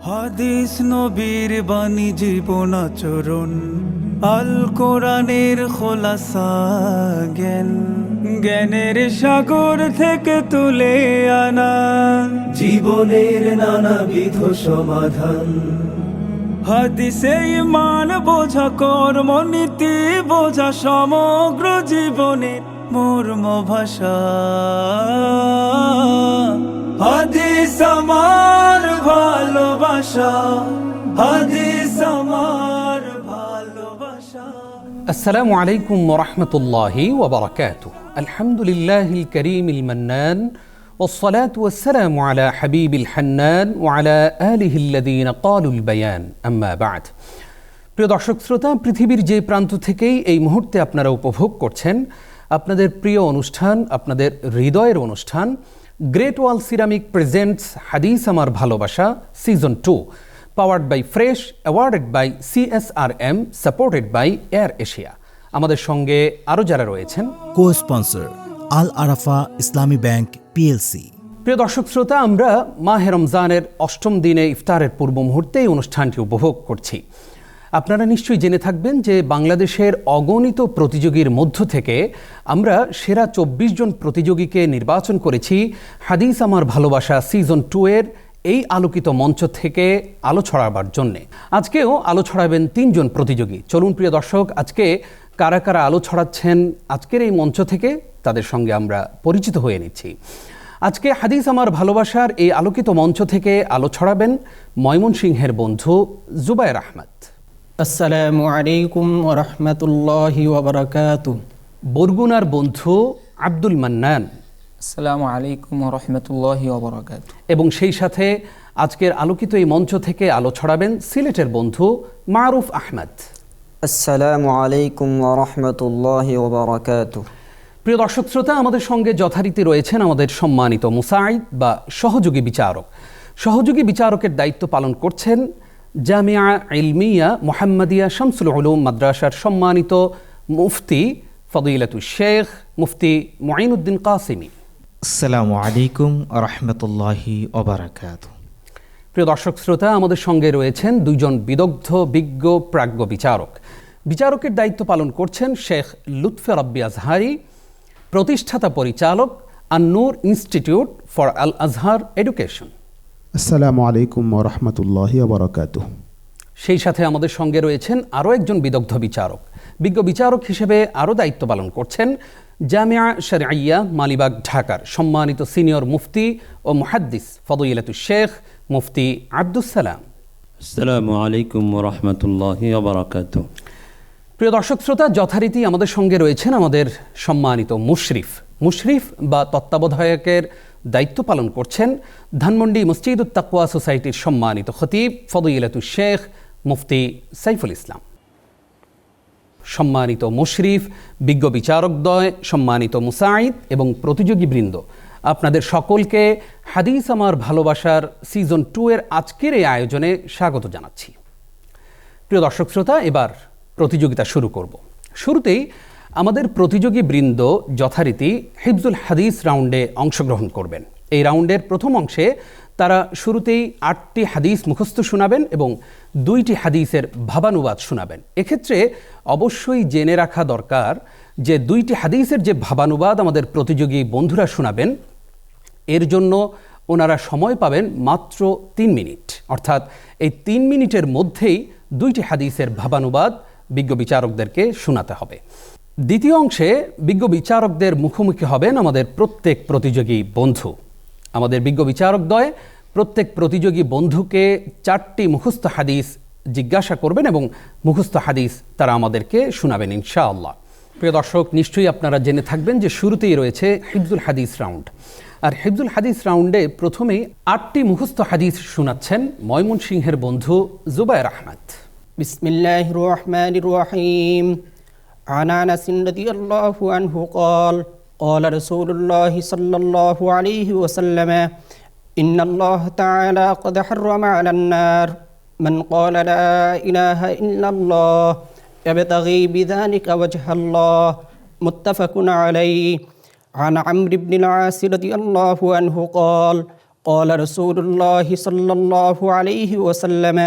হাদিস নবীর বাণী জীবন আচরণ, আল কোরআনের খোলাসা জ্ঞান, জ্ঞানের সাগর থেকে তুলে আনা জীবনের নানাবিধ সমাধান। হাদিসে ঈমান বোঝা, কর্মনীতি বোঝা, সমগ্র জীবনের মর্ম ভাষা। হাদিস আমার ভালোবাসা, হাদিস আমার ভালোবাসা। আসসালামু আলাইকুম ওয়া রাহমাতুল্লাহি ওয়া বারাকাতুহু। আলহামদুলিল্লাহিল কারীমিল মান্নান, ওয়াসসালাতু ওয়াসসালামু আলা হাবিবিল হান্নান ওয়া আলা আলিহিল্লাযীনা ক্বালুল বায়ান, আম্মা বা'দ। প্রিয় দর্শক শ্রোতা, পৃথিবীর যে প্রান্ত থেকেই এই মুহূর্তে আপনারা উপভোগ করছেন আপনাদের প্রিয় অনুষ্ঠান, আপনাদের হৃদয়ের অনুষ্ঠান গ্রেট ওয়াল সিরামিক প্রেজেন্টস হাদিস আমার ভালোবাসা season 2, powered by Fresh, awarded by CSRM, supported by Air Asia. আমাদের সঙ্গে আরও যারা রয়েছেন, কো স্পন্সর আল আরাফা ইসলামী ব্যাংক PLC। প্রিয় দর্শক শ্রোতা, আমরা মাহে রমজানের 8ম দিনে ইফতারের পূর্ব মুহূর্তে এই অনুষ্ঠানটি উপভোগ করছি। আপনারা নিশ্চয়ই জেনে থাকবেন যে বাংলাদেশের অগণিত প্রতিযোগীর মধ্য থেকে আমরা সেরা 24 জন প্রতিযোগীকে নির্বাচন করেছি হাদিস আমার ভালোবাসা সিজন 2 এর এই আলোকিত মঞ্চ থেকে আলো ছড়াবার জন্যে। আজকেও আলো ছড়াবেন 3 জন প্রতিযোগী। চলুন প্রিয় দর্শক, আজকে কারা কারা আলো ছড়াচ্ছেন আজকের এই মঞ্চ থেকে তাদের সঙ্গে আমরা পরিচিত হয়ে নিচ্ছি। আজকে হাদিস আমার ভালোবাসার এই আলোকিত মঞ্চ থেকে আলো ছড়াবেন ময়মনসিংহের বন্ধু জুবায়ের আহমদ। আসসালামু আলাইকুম ওয়া রাহমাতুল্লাহি ওয়া বারাকাতুহু। বরগুনার বন্ধু আব্দুল মান্নান। আসসালামু আলাইকুম ওয়া রাহমাতুল্লাহি ওয়া বারাকাতুহু। এবং সেই সাথে আজকের আলোকিত এই মঞ্চ থেকে আলো ছড়াবেন সিলেটের বন্ধু মারুফ আহমদ। আসসালামু আলাইকুম ওয়া রাহমাতুল্লাহি ওয়া বারাকাতুহু। প্রিয় দর্শক শ্রোতা, আমাদের সঙ্গে যথারীতি রয়েছেন আমাদের সম্মানিত মুসাইদ বা সহযোগী বিচারক। সহযোগী বিচারকের দায়িত্ব পালন করছেন জামিয়া ইলমিয়া মুহাম্মাদিয়া শামসুল উলুম মাদ্রাসার সম্মানিত মুফতি ফদিলাতুশ শেখ মুফতি মুঈনুদ্দিন কাসিমি। আসসালামু আলাইকুম ওয়া রাহমাতুল্লাহি ওয়া বারাকাতুহু। প্রিয় দর্শক শ্রোতা, আমাদের সঙ্গে রয়েছেন 2 জন বিদগ্ধ বিজ্ঞ প্রাজ্ঞ বিচারক। বিচারকের দায়িত্ব পালন করছেন শেখ লুৎফে রাব্বি আজহারি, প্রতিষ্ঠাতা পরিচালক An Noor institute for Al Azhar education. আসসালামু আলাইকুম ওয়া রাহমাতুল্লাহি ওয়া বারাকাতুহু। সেই সাথে আমাদের সঙ্গে রয়েছেন আরও একজন বিদগ্ধ বিচারক। বিজ্ঞ বিচারক হিসেবে আরও দায়িত্ব পালন করছেন জামিয়া শরঈয়া মালিবাগ ঢাকার সম্মানিত সিনিয়র মুফতি ও মুহাদ্দিস ফদিলাতুশ শেখ মুফতি আব্দুস সালাম। আসসালামু আলাইকুম ওয়া রাহমাতুল্লাহি ওয়া বারাকাতুহু। প্রিয় দর্শক শ্রোতা, যথারীতি আমাদের সঙ্গে রয়েছেন আমাদের সম্মানিত মুশরিফ বা তত্ত্বাবধায়কের দায়িত্ব পালন করছেন ধানমন্ডি মসজিদুত তাকওয়া সোসাইটির সম্মানিত খতিব ফদিলাতুশ শেখ মুফতি সাইফুল ইসলাম। সম্মানিত মুশরিফ, বিজ্ঞ বিচারকদ্বয়, সম্মানিত মুসাইদ এবং প্রতিযোগীবৃন্দ, আপনাদের সকলকে হাদিস আমার ভালোবাসার সিজন 2 এর আজকের এই আয়োজনে স্বাগত জানাচ্ছি। প্রিয় দর্শক শ্রোতা, এবার প্রতিযোগিতা শুরু করব। শুরুতেই আমাদের প্রতিযোগীবৃন্দ যথারীতি হিফজুল হাদিস রাউন্ডে অংশগ্রহণ করবেন। এই রাউন্ডের প্রথম অংশে তারা শুরুতেই 8টি হাদিস মুখস্থ শোনাবেন এবং 2টি হাদিসের ভাবানুবাদ শোনাবেন। এক্ষেত্রে অবশ্যই জেনে রাখা দরকার যে 2টি হাদিসের যে ভাবানুবাদ আমাদের প্রতিযোগী বন্ধুরা শোনাবেন, এর জন্য ওনারা সময় পাবেন মাত্র 3 মিনিট। অর্থাৎ এই 3 মিনিটের মধ্যেই 2টি হাদিসের ভাবানুবাদ বিজ্ঞ বিচারকদেরকে শোনাতে হবে। দ্বিতীয় অংশে বিজ্ঞ বিচারকদের মুখোমুখি হবেন আমাদের প্রত্যেক প্রতিযোগী বন্ধু। আমাদের বিজ্ঞ বিচারকদ্বয় প্রত্যেক প্রতিযোগী বন্ধুকে 4টি মুখস্থ হাদিস জিজ্ঞাসা করবেন এবং মুখস্থ হাদিস তারা আমাদেরকে শোনাবেন ইনশাআল্লাহ। প্রিয় দর্শক, নিশ্চয়ই আপনারা জেনে থাকবেন যে শুরুতেই রয়েছে হিফজুল হাদিস রাউন্ড। আর হিফজুল হাদিস রাউন্ডে প্রথমেই 8টি মুখস্থ হাদিস শোনাচ্ছেন ময়মনসিংহের বন্ধু জুবায়ের আহমদ। বিসমিল্লাহির রহমানির রহিম। عن أنس رضي الله عنه قال قال رسول الله صلى الله عليه وسلم إن الله تعالى قد حرم على النار من قال لا إله إلا الله يبتغي بذلك وجه الله متفق عليه. عن عمرو بن العاص رضي الله عنه قال قال رسول الله صلى الله عليه وسلم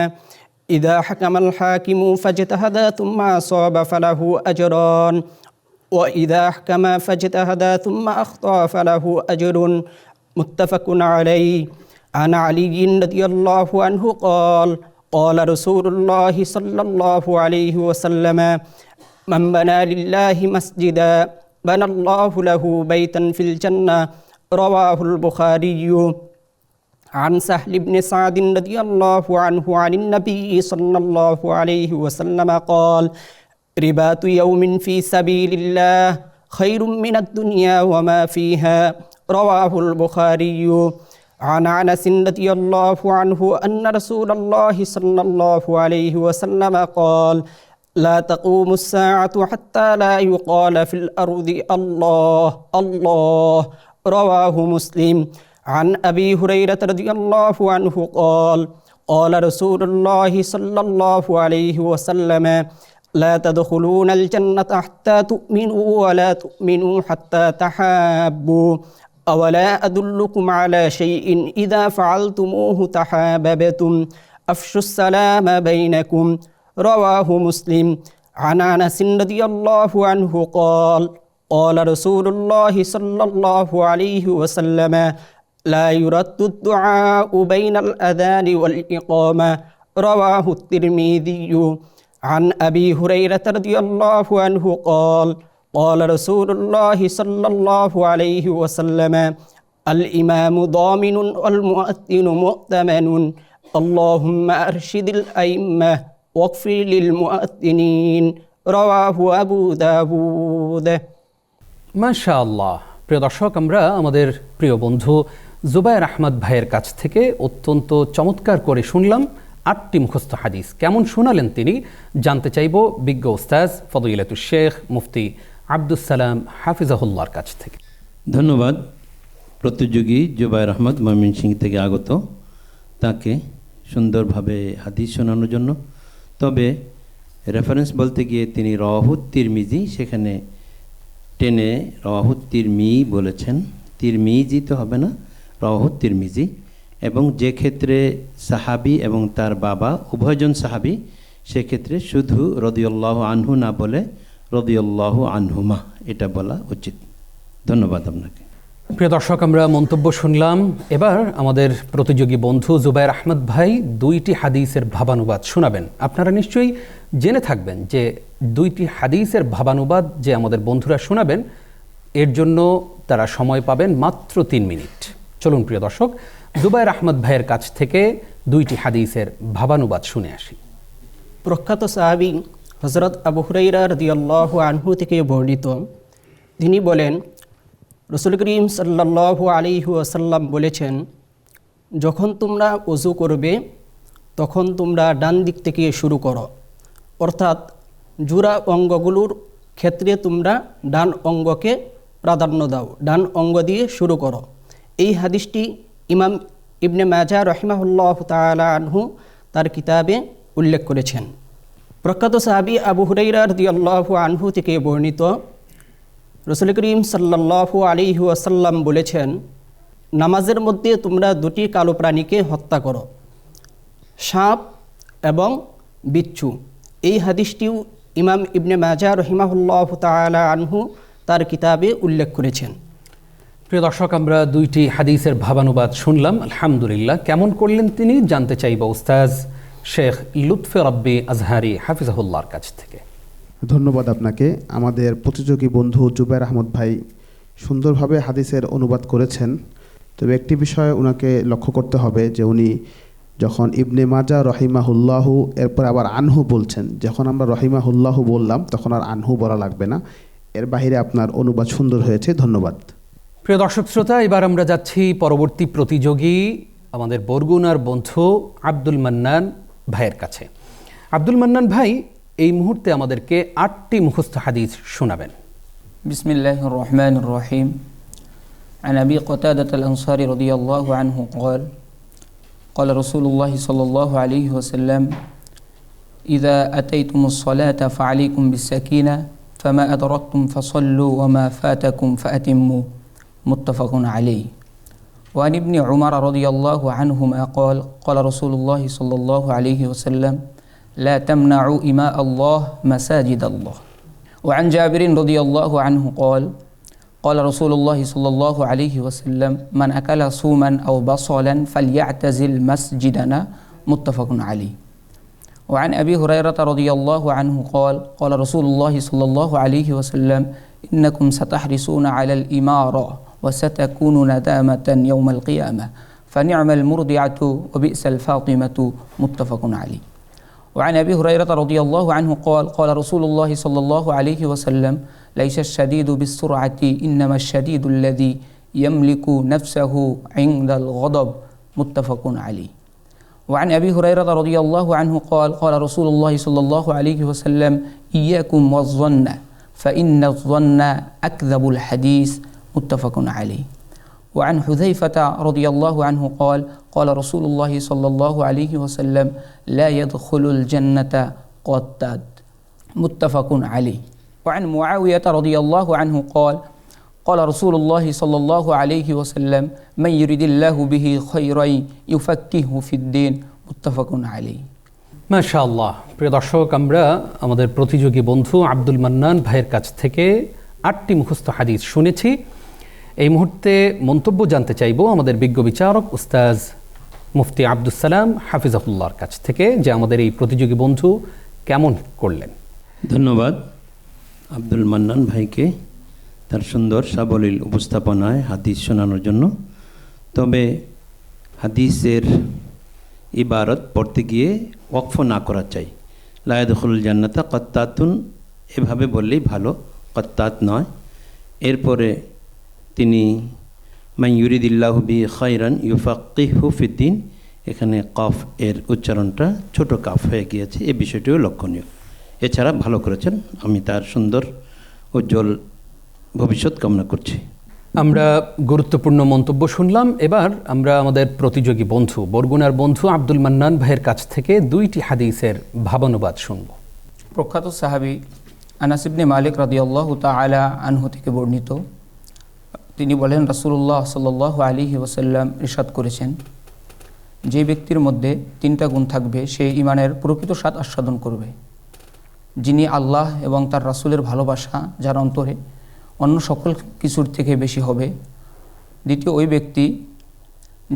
إذا حكم الحاكم فاجتهد ثم أصاب فله أجران وإذا حكم فاجتهد ثم أخطأ فله أجر متفق عليه. عن علي رضي الله عنه قال قال رسول الله صلى الله عليه وسلم من بنى لله مسجدا بنى الله له بيتا في الجنة. رواه البخاري. عن سهل بن سعد رضي الله عنه عن النبي صلى الله عليه وسلم قال رباط يوم في سبيل الله خير من الدنيا وما فيها. رواه البخاري. عن أنس رضي الله عنه أن رسول الله صلى الله عليه وسلم قال لا تقوم الساعة حتى لا يقال في الأرض الله الله. رواه مسلم. عن أبي هريرة رضي الله عنه قال قال رسول الله صلى الله عليه وسلم لا تدخلون الجنة حتى تؤمنوا ولا تؤمنوا حتى تحابوا أولا أدلكم على شيء إذا فعلتموه تحاببتم أفشوا السلام بينكم. رواه مسلم. عن أنس رضي الله عنه قال قال رسول الله صلى الله عليه وسلم لا يرد الدعاء بين الأذان والإقامة. رواه الترمذي. عن أبي هريرة رضي الله عنه قال قال رسول الله صلى الله عليه وسلم الإمام ضامن والمؤذن مؤتمن اللهم أرشد الأئمة واغفر للمؤذنين. رواه أبو داود. মাশাআল্লাহ। প্রিয় দর্শক, আমরা আমাদের প্রিয় বন্ধু জুবায়ের আহমদ ভাইয়ের কাছ থেকে অত্যন্ত চমৎকার করে শুনলাম 8টি মুখস্থ হাদিস। কেমন শোনালেন তিনি জানতে চাইব বিজ্ঞ ওস্তাজ ফদিলাতুশ শেখ মুফতি আব্দুস সালাম হাফিজাহুল্লাহর কাছ থেকে। ধন্যবাদ প্রতিযোগী জুবায়ের আহমদ ময়মনসিংহ থেকে আগত, তাকে সুন্দরভাবে হাদিস শোনানোর জন্য। তবে রেফারেন্স বলতে গিয়ে তিনি রাওয়াহুত তিরমিজি, সেখানে টেনে রাওয়াহুত তিরমি বলেছেন। তিরমিজি তো হবে না, রাওয়াহুত তিরমিজি। এবং যে ক্ষেত্রে সাহাবি এবং তার বাবা উভয়জন সাহাবি, সেক্ষেত্রে শুধু রাদিয়াল্লাহু আনহু না বলে রাদিয়াল্লাহু আনহুমা এটা বলা উচিত। ধন্যবাদ আপনাকে। প্রিয় দর্শক, আমরা মন্তব্য শুনলাম। এবার আমাদের প্রতিযোগী বন্ধু জুবায়ের আহমদ ভাই 2টি হাদিসের ভাবানুবাদ শোনাবেন। আপনারা নিশ্চয়ই জেনে থাকবেন যে 2টি হাদিসের ভাবানুবাদ যে আমাদের বন্ধুরা শোনাবেন, এর জন্য তারা সময় পাবেন মাত্র 3 মিনিট। চলুন প্রিয় দর্শক, জুবায়ের আহমদ ভাইয়ের কাছ থেকে 2টি হাদিসের ভাবানুবাদ শুনে আসি। প্রখ্যাত সাহাবী হযরত আবু হুরায়রা রাদিয়াল্লাহু আনহু থেকে বর্ণিত, তিনি বলেন রাসূল করিম সাল্লাল্লাহু আলাইহি ওয়াসাল্লাম বলেছেন, যখন তোমরা ওযু করবে তখন তোমরা ডান দিক থেকে শুরু করো, অর্থাৎ জোড়া অঙ্গগুলোর ক্ষেত্রে তোমরা ডান অঙ্গকে প্রাধান্য দাও, ডান অঙ্গ দিয়ে শুরু করো। এই হাদিসটি ইমাম ইবনে মাজাহ রাহিমাহুল্লাহু তাআলা আনহু তার কিতাবে উল্লেখ করেছেন। প্রখ্যাত সাহাবী আবু হুরায়রা রাদিয়াল্লাহু আনহু থেকে বর্ণিত, রাসূল করিম সাল্লাল্লাহু আলাইহি ওয়াসাল্লাম বলেছেন, নামাজের মধ্যে তোমরা 2টি কালো প্রাণীকে হত্যা করো, সাপ এবং বিচ্ছু। এই হাদিসটিও ইমাম ইবনে মাজাহ রাহিমাহুল্লাহু তাআলা আনহু তার কিতাবে উল্লেখ করেছেন। প্রিয় দর্শক, আমরা 2টি হাদিসের ভাবানুবাদ শুনলাম। আলহামদুলিল্লাহ। কেমন করলেন তিনি জানতে চাইব উস্তাজ শেখ লুৎফে রব্বি আজহারি হাফিজাহুল্লাহর কাছ থেকে। ধন্যবাদ আপনাকে। আমাদের প্রতিযোগী বন্ধু জুবায়ের আহমদ ভাই সুন্দরভাবে হাদিসের অনুবাদ করেছেন। তবে একটি বিষয় ওনাকে লক্ষ্য করতে হবে যে উনি যখন ইবনে মাজাহ রহিমাহুল্লাহু এরপর আবার আনহু বলছেন, যখন আমরা রহিমাহুল্লাহু বললাম তখন আর আনহু বলা লাগবে না। এর বাইরে আপনার অনুবাদ সুন্দর হয়েছে। ধন্যবাদ। প্রিয় দর্শক শ্রোতা, এবার আমরা যাচ্ছি পরবর্তী প্রতিযোগী আমাদের বরগুনার বন্ধু আব্দুল মান্নান ভাইয়ের কাছে। আব্দুল মান্নান ভাই এই মুহূর্তে আমাদেরকে 8টি মুখস্থ হাদিস শোনাবেন। বিসমিল্লাহির রহমানির রহিম। عن أبي قتادة الأنصاري رضي الله عنه قال قال رسول الله صلى الله عليه وسلم إذا أتيتم الصلاة فعليكم بالسكينة فما أدركتم فصلوا وما فاتكم فأتموا متفق عليه. وعن ابن عمر رضي الله عنهما قال قال رسول الله صلى الله عليه وسلم لا تمنعوا إماء الله مساجد الله. وعن جابر رضي الله عنه قال قال رسول الله صلى الله عليه وسلم من أكل صوما أو بصلا فليعتزل مسجدنا متفق عليه. وعن أبي هريرة رضي الله عنه قال قال رسول الله صلى الله عليه وسلم إنكم ستحرصون على الإمارة وستكون ندامة يوم القيامة فنعم المرضعة وبئس الفاطمة متفق عليه. وعن أبي هريرة رضي الله عنه قال قال رسول الله صلى الله عليه وسلم ليس الشديد بالسرعة إنما الشديد الذي يملك نفسه عند الغضب متفق عليه. وعن أبي هريرة رضي الله عنه قال قال رسول الله صلى الله عليه وسلم إياكم والظن فإن الظن أكذب الحديث متفق عليه. وعن حذيفة رضي الله عنه قال قال رسول الله صلى الله عليه وسلم لا يدخل الجنة قتاد متفق عليه. وعن معاوية رضي الله عنه قال قال رسول الله صلى الله عليه وسلم من يريد الله به خيرا يفقهه في الدين متفق عليه. মাশাআল্লাহ। প্রিয় দর্শক, আমরা আমাদের প্রতিযোগী বন্ধু আব্দুল মান্নান ভাইয়ের কাছ থেকে 8টি মুখস্থ হাদিস শুনেছি। এই মুহূর্তে মন্তব্য জানতে চাইব আমাদের বিজ্ঞ বিচারক উস্তাজ মুফতি আব্দুস সালাম হাফিজাহুল্লাহর কাছ থেকে, যে আমাদের এই প্রতিযোগী বন্ধু কেমন করলেন। ধন্যবাদ আব্দুল মান্নান ভাইকে তার সুন্দর সাবলীল উপস্থাপনায় হাদিস শোনানোর জন্য। তবে হাদিসের ইবারত পড়তে গিয়ে ওয়াকফ না করা চাই। লা ইয়াদখুলুল জান্নাতা কাত্তাতুন এভাবে বললেই ভালো, কাত্তাত নয়। এরপরে তিনি মান ইউরিদিল্লাহু বিহি খায়রান ইউফাক্কিহু ফিদ্দিন, এখানে কফ এর উচ্চারণটা ছোট কাফ হয়ে গিয়েছে, এই বিষয়টিও লক্ষণীয়। এছাড়া ভালো করেছেন, আমি তার সুন্দর উজ্জ্বল ভবিষ্যৎ কামনা করছি। আমরা গুরুত্বপূর্ণ মন্তব্য শুনলাম। এবার আমরা আমাদের প্রতিযোগী বন্ধু বরগুনার বন্ধু আব্দুল মান্নান ভাইয়ের কাছ থেকে 2টি হাদিসের ভাবানুবাদ শুনব। প্রখ্যাত সাহাবী আনাস ইবনে মালিক রাদিয়াল্লাহু তাআলা আনহু থেকে বর্ণিত, তিনি বলেন রাসূলুল্লাহ সাল্লাল্লাহু আলাইহি ওয়াসাল্লাম ইরশাদ করেছেন, যে ব্যক্তির মধ্যে 3টা গুণ থাকবে সে ঈমানের প্রকৃত স্বাদ আস্বাদন করবে। যিনি আল্লাহ এবং তার রাসূলের ভালোবাসা যার অন্তরে অন্য সকল কিছুর থেকে বেশি হবে। দ্বিতীয়, ওই ব্যক্তি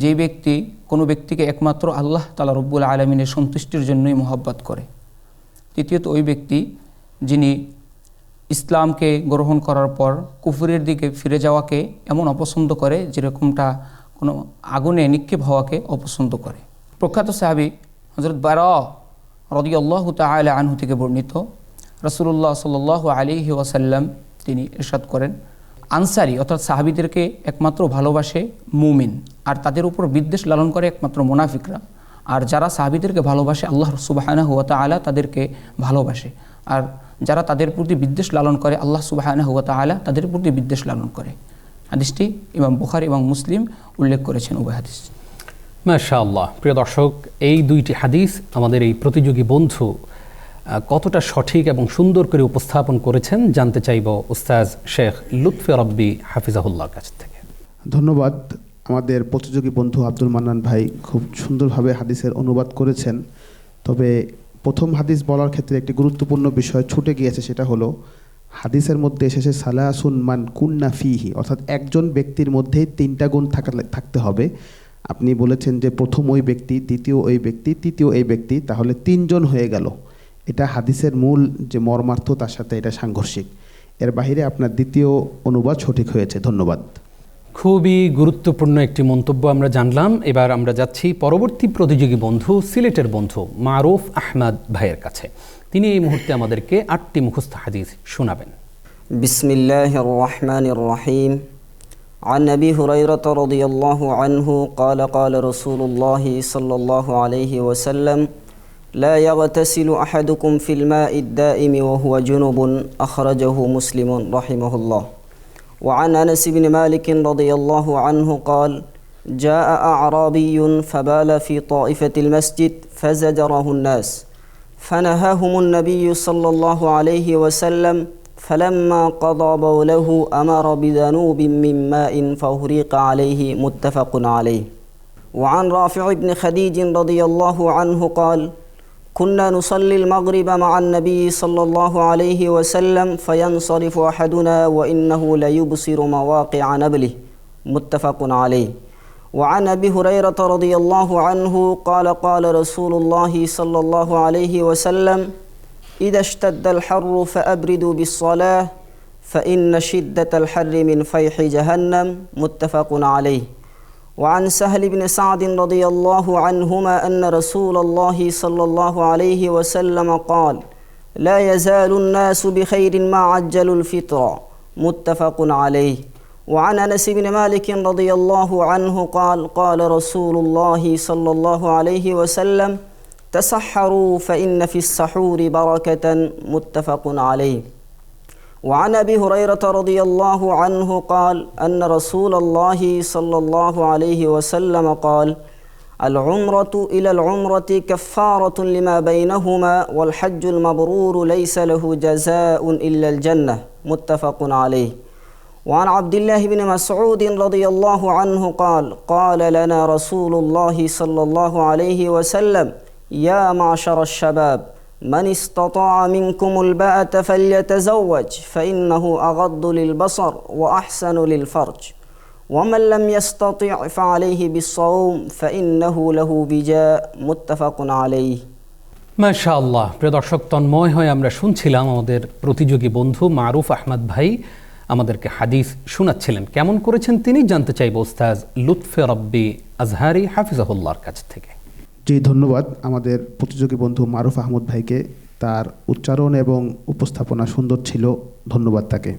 যেই ব্যক্তি কোনো ব্যক্তিকে একমাত্র আল্লাহ তাআলা রব্বুল আলামিনের সন্তুষ্টির জন্যই মহব্বত করে। তৃতীয়ত, ওই ব্যক্তি যিনি ইসলামকে গ্রহণ করার পর কুফরের দিকে ফিরে যাওয়াকে এমন অপছন্দ করে যেরকমটা কোনো আগুনে নিক্ষেপ হওয়াকে অপছন্দ করে। প্রখ্যাত সাহাবী হযরত বারা রাদিয়াল্লাহু তাআলা আনহু থেকে বর্ণিত, রাসূলুল্লাহ সাল্লাল্লাহু আলাইহি ওয়াসাল্লাম তিনি ইরশাদ করেন, আনসারী অর্থাৎ সাহাবীদেরকে একমাত্র ভালোবাসে মুমিন, আর তাদের উপর বিদ্বেষ লালন করে একমাত্র মুনাফিকরা। আর যারা সাহাবীদেরকে ভালোবাসে আল্লাহ সুবহানাহু ওয়া তাআলা তাদেরকে ভালোবাসে, আর যারা তাদের প্রতি বিদ্বেষ লালন করে আল্লাহ সুবহানাহু ওয়া তাআলা তাদের প্রতি বিদ্বেষ লালন করে। হাদিসটি ইমাম বুখারী এবং মুসলিম উল্লেখ করেছেন উভয় হাদিস। মাশাআল্লাহ। প্রিয় দর্শক, এই 2টি হাদিস আমাদের এই প্রতিযোগী বন্ধু কতটা সঠিক এবং সুন্দর করে উপস্থাপন করেছেন জানতে চাইব উস্তাজ শেখ লুৎফে রব্বি হাফিজাহুল্লাহর কাছ থেকে। ধন্যবাদ। আমাদের প্রতিযোগী বন্ধু আব্দুল মান্নান ভাই খুব সুন্দরভাবে হাদিসের অনুবাদ করেছেন। তবে প্রথম হাদিস বলার ক্ষেত্রে একটি গুরুত্বপূর্ণ বিষয় ছুটে গিয়েছে, সেটা হলো হাদিসের মধ্যে এসেছে সালাসুন মান কুন্না ফিহি, অর্থাৎ একজন ব্যক্তির মধ্যেই 3টা গুণ থাকতে হবে। আপনি বলেছেন যে প্রথম ওই ব্যক্তি, দ্বিতীয় ওই ব্যক্তি, তৃতীয় এই ব্যক্তি, তাহলে 3 জন হয়ে গেল। এটা হাদিসের মূল যে মর্মার্থ তার সাথে এটা সাংঘর্ষিক। এর বাহিরে আপনার দ্বিতীয় অনুবাদ সঠিক হয়েছে। ধন্যবাদ। খুবই গুরুত্বপূর্ণ একটি মন্তব্য আমরা জানলাম। এবার আমরা যাচ্ছি পরবর্তী প্রতিযোগী বন্ধু সিলেটের বন্ধু মারুফ আহমদ ভাইয়ের কাছে। তিনি এই মুহূর্তে আমাদেরকে 8টি মুখস্থ হাদিস শোনাবেন। বিসমিল্লাহির রহমানির রহিম। عن أبي هريرة رضي الله عنه قال قال رسول الله صلى الله عليه وسلم لا يغتسل أحدكم في الماء الدائم وهو جنب أخرجه مسلم رحمه الله. وعن أنس بن مالك رضي الله عنه قال جاء أعرابي فبال في طائفة المسجد فزجره الناس فنهاهم النبي صلى الله عليه وسلم فلما قضى بوله أمر بذنوب من ماء فأهريق عليه متفق عليه. وعن رافع بن خديج رضي الله عنه قال: كنا نصلي المغرب مع النبي صلى الله عليه وسلم فينصرف أحدنا وإنه ليبصر مواقع نبله متفق عليه. وعن أبي هريرة رضي الله عنه قال: قال رسول الله صلى الله عليه وسلم: إذا اشتد الحر فأبردوا بالصلاة فإن شدة الحر من فيح جهنم متفق عليه. وعن سهل بن سعد رضي الله عنهما أن رسول الله صلى الله عليه وسلم قال: لا يزال الناس بخير ما عجلوا الفطر متفق عليه. وعن أنس بن مالك رضي الله عنه قال: قال رسول الله صلى الله عليه وسلم: تسحروا فإن في السحور بركة متفق عليه. وعن أبي هريرة رضي الله عنه قال: أن رسول الله صلى الله عليه وسلم قال: العمرة إلى العمرة كفارة لما بينهما والحج المبرور ليس له جزاء إلا الجنة متفق عليه. وعن عبد الله بن مسعود رضي الله عنه قال: قال لنا رسول الله صلى الله عليه وسلم: يا معشر الشباب من استطاع منكم الباءة فليتزوج فإنه أغض للبصر وأحسن للفرج ومن لم يستطع فعليه بالصوم فإنه له وجاء متفق عليه. মাশাআল্লাহ। প্রিয় দর্শক, তন্ময় হয়ে আমরা শুনছিলাম আমাদের প্রতিযোগী বন্ধু মারুফ আহমদ ভাই আমাদেরকে হাদিস শোনাচ্ছিলেন। কেমন করেছেন তিনি জানতে চাইব উস্তাজ লুৎফে রব্বি আজহারি হাফিজাহুল্লাহর কাছ থেকে। জি, ধন্যবাদ আমাদের প্রতিযোগী বন্ধু মারুফ আহমদ ভাইকে। তার উচ্চারণ এবং উপস্থাপনা সুন্দর ছিল, ধন্যবাদ তাকে।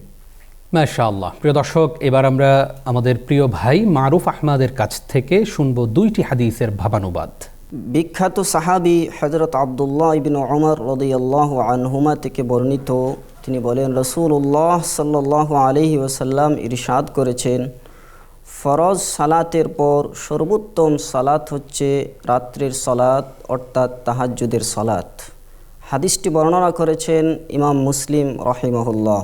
মাশাআল্লাহ। প্রিয় দর্শক, এবার আমরা আমাদের প্রিয় ভাই মারুফ আহমদের কাছ থেকে শুনব দুইটি হাদিসের ভাবানুবাদ। বিখ্যাত সাহাবী হযরত আব্দুল্লাহ ইবনে উমর রাদিয়াল্লাহু আনহুমা থেকে বর্ণিত, তিনি বলেন, রাসূলুল্লাহ সাল্লাল্লাহু আলাইহি ওয়াসাল্লাম ইরশাদ করেছেন, ফরজ সালাতের পর সর্বোত্তম সালাত হচ্ছে রাত্রের সালাত অর্থাৎ তাহাজ্জুদের সালাত। হাদিসটি বর্ণনা করেছেন ইমাম মুসলিম রাহিমাহুল্লাহ।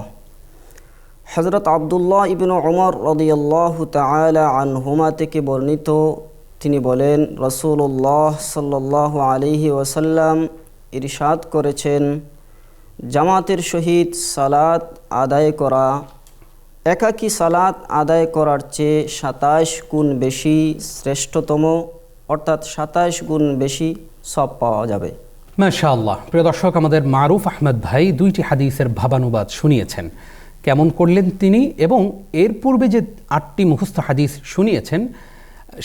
হযরত আব্দুল্লাহ ইবনে উমর রাদিয়াল্লাহু তাআলা আনহুমা থেকে বর্ণিত, তিনি বলেন, রাসূলুল্লাহ সাল্লাল্লাহু আলাইহি ওয়াসাল্লাম ইরশাদ করেছেন, জামাতের সহিত সালাত আদায় করা একাকী সালাত আদায় করার চেয়ে 27 গুণ বেশি শ্রেষ্ঠতম, অর্থাৎ 27 গুণ বেশি সওয়াব পাওয়া যাবে। মাশাআল্লাহ। প্রিয় দর্শক, আমাদের মারুফ আহমদ ভাই দুইটি হাদিসের ভাবানুবাদ শুনিয়েছেন। কেমন করলেন তিনি এবং এর পূর্বে যে 8টি মুখস্থ হাদিস শুনিয়েছেন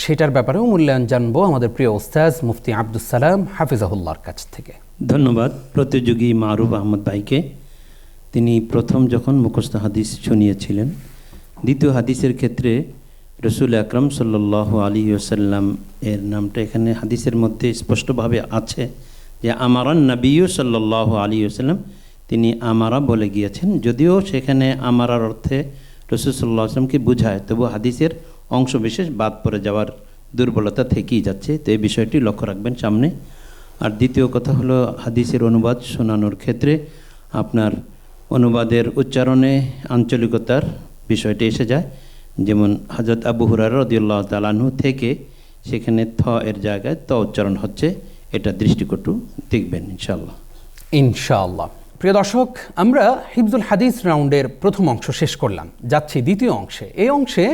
সেটার ব্যাপারেও মূল্যায়ন জানবো আমাদের প্রিয় ওস্তাজ মুফতি আব্দুস সালাম হাফিজাহুল্লাহর কাছ থেকে। ধন্যবাদ প্রতিযোগী মারুফ আহমদ ভাইকে। তিনি প্রথম যখন মুখস্থ হাদিস শুনিয়েছিলেন, দ্বিতীয় হাদিসের ক্ষেত্রে রসুল আকরাম সাল্লাল্লাহু আলাইহি ওয়াসাল্লাম এর নামটা এখানে হাদিসের মধ্যে স্পষ্টভাবে আছে যে আমারান নবী সাল্লাল্লাহু আলাইহি ওয়াসাল্লাম, তিনি আমারা বলে গিয়েছেন। যদিও সেখানে আমারার অর্থে রসুল সাল্লাল্লাহু আলাইহি ওয়াসাল্লামকে বোঝায়, তবু হাদিসের অংশ বিশেষ বাদ পড়ে যাওয়ার দুর্বলতা থেকেই যাচ্ছে। তো এই বিষয়টি লক্ষ্য রাখবেন সামনে। আর দ্বিতীয় কথা হলো, হাদিসের অনুবাদ শোনানোর ক্ষেত্রে আপনার অনুবাদের উচ্চারণে আঞ্চলিকতার বিষয়টি এসে যায়। যেমন হযরত আবু হুরায়রা রাদিয়াল্লাহু তাআলা আনহু থেকে সেখানে থ এর জায়গায় ত উচ্চারণ হচ্ছে, এটা দৃষ্টিকটু দেখবেন ইনশাআল্লাহ। ইনশাআল্লাহ। প্রিয় দর্শক, আমরা হিফজুল হাদিস রাউন্ডের প্রথম অংশ শেষ করলাম, যাচ্ছি দ্বিতীয় অংশে। এই অংশে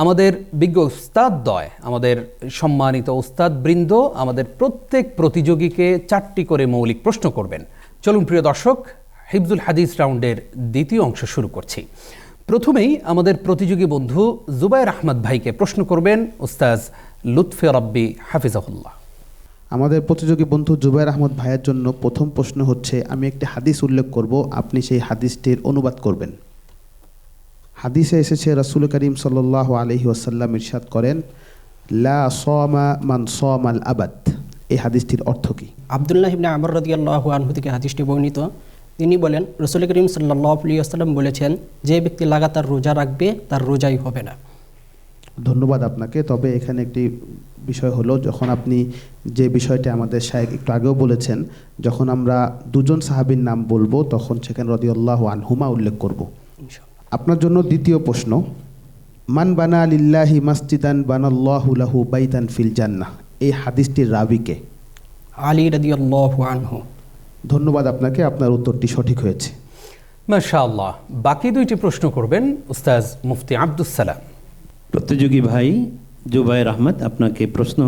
আমাদের বিজ্ঞ উস্তাদদ্বয়, আমাদের সম্মানিত উস্তাদবৃন্দ আমাদের প্রত্যেক প্রতিযোগীকে 4টি করে মৌলিক প্রশ্ন করবেন। চলুন প্রিয় দর্শক, হিফজুল হাদিস রাউন্ডের দ্বিতীয় অংশ শুরু করছি। প্রথমেই আমাদের প্রতিযোগী বন্ধু জুবায়ের আহমদ ভাইকে প্রশ্ন করবেন উস্তাজ লুৎফে রব্বি হাফিজাহুল্লাহ। আমাদের প্রতিযোগী বন্ধু জুবায়ের আহমদ ভাইয়ের জন্য প্রথম প্রশ্ন হচ্ছে, আমি একটি হাদিস উল্লেখ করব, আপনি সেই হাদিসটির অনুবাদ করবেন। হাদিসে এসেছে, রাসূল করিম সাল্লাল্লাহু আলাইহি ওয়াসাল্লাম ইরশাদ করেন, লা সামা মান সামাল আবাদ। এই হাদিসটির অর্থ কি? আব্দুল্লাহ ইবনে আমর রাদিয়াল্লাহু আনহু থেকে হাদিসটি বর্ণিত, তিনি বলেন, রাসূল করিম সাল্লাল্লাহু আলাইহি ওয়াসাল্লাম বলেছেন, যে ব্যক্তি লাগাতার রোজা রাখবে তার রোজাই হবে না। ধন্যবাদ আপনাকে। তবে এখানে একটি বিষয় হলো, যখন আপনি যে বিষয়টি আমাদের শায়েখ একটু আগেও বলেছেন, যখন আমরা দুজন সাহাবীর নাম বলবো তখন সেখানে রাদিয়াল্লাহু আনহুমা উল্লেখ করব। আপনার জন্য দ্বিতীয় প্রশ্ন, মান বানা লিল্লাহি মাসজিদান বানাল্লাহু লাহু বাইতান ফিল জান্নাহ, এই হাদিসটির রাবিকে? আলী রাদিয়াল্লাহু আনহু। ধন্যবাদ আপনাকে, আপনার উত্তরটি সঠিক হয়েছে। মাশাআল্লাহ। বাকি দুইটি প্রশ্ন করবেন উস্তাজ মুফতি আব্দুস সালাম। প্রতিযোগী ভাই জুবায়ের আহমদ, আপনাকে প্রশ্ন।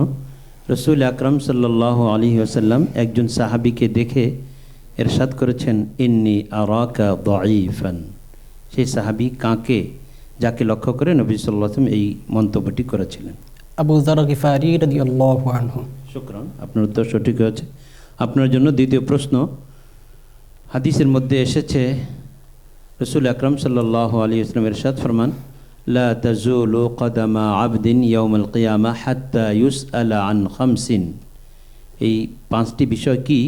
রসুল আকরাম সাল্লাল্লাহু আলাইহি ওয়াসাল্লাম একজন সাহাবীকে দেখে ইরশাদ করেছেন, ইন্নী আরাকা দাঈফান। সেই সাহাবী কাকে, যাকে লক্ষ্য করে নবী সাল্লাল্লাহু আলাইহি ওয়াসাল্লাম এই মন্তব্যটি করেছিলেন? আবু যার গিফারি রাদিয়াল্লাহু আনহু। শুকরান, আপনার উত্তর সঠিক হয়েছে। আপনার জন্য দ্বিতীয় প্রশ্ন। হাদিসের মধ্যে এসেছে রসুল আকরাম সাল্লাল্লাহু আলাইহি ওয়াসাল্লাম ইরশাদ ফরমান, লা তাজুলু কদামা আবদিন ইয়াউমাল কিয়ামা হাত্তা ইউসআলা আন খামসিন। এই পাঁচটি বিষয় কি,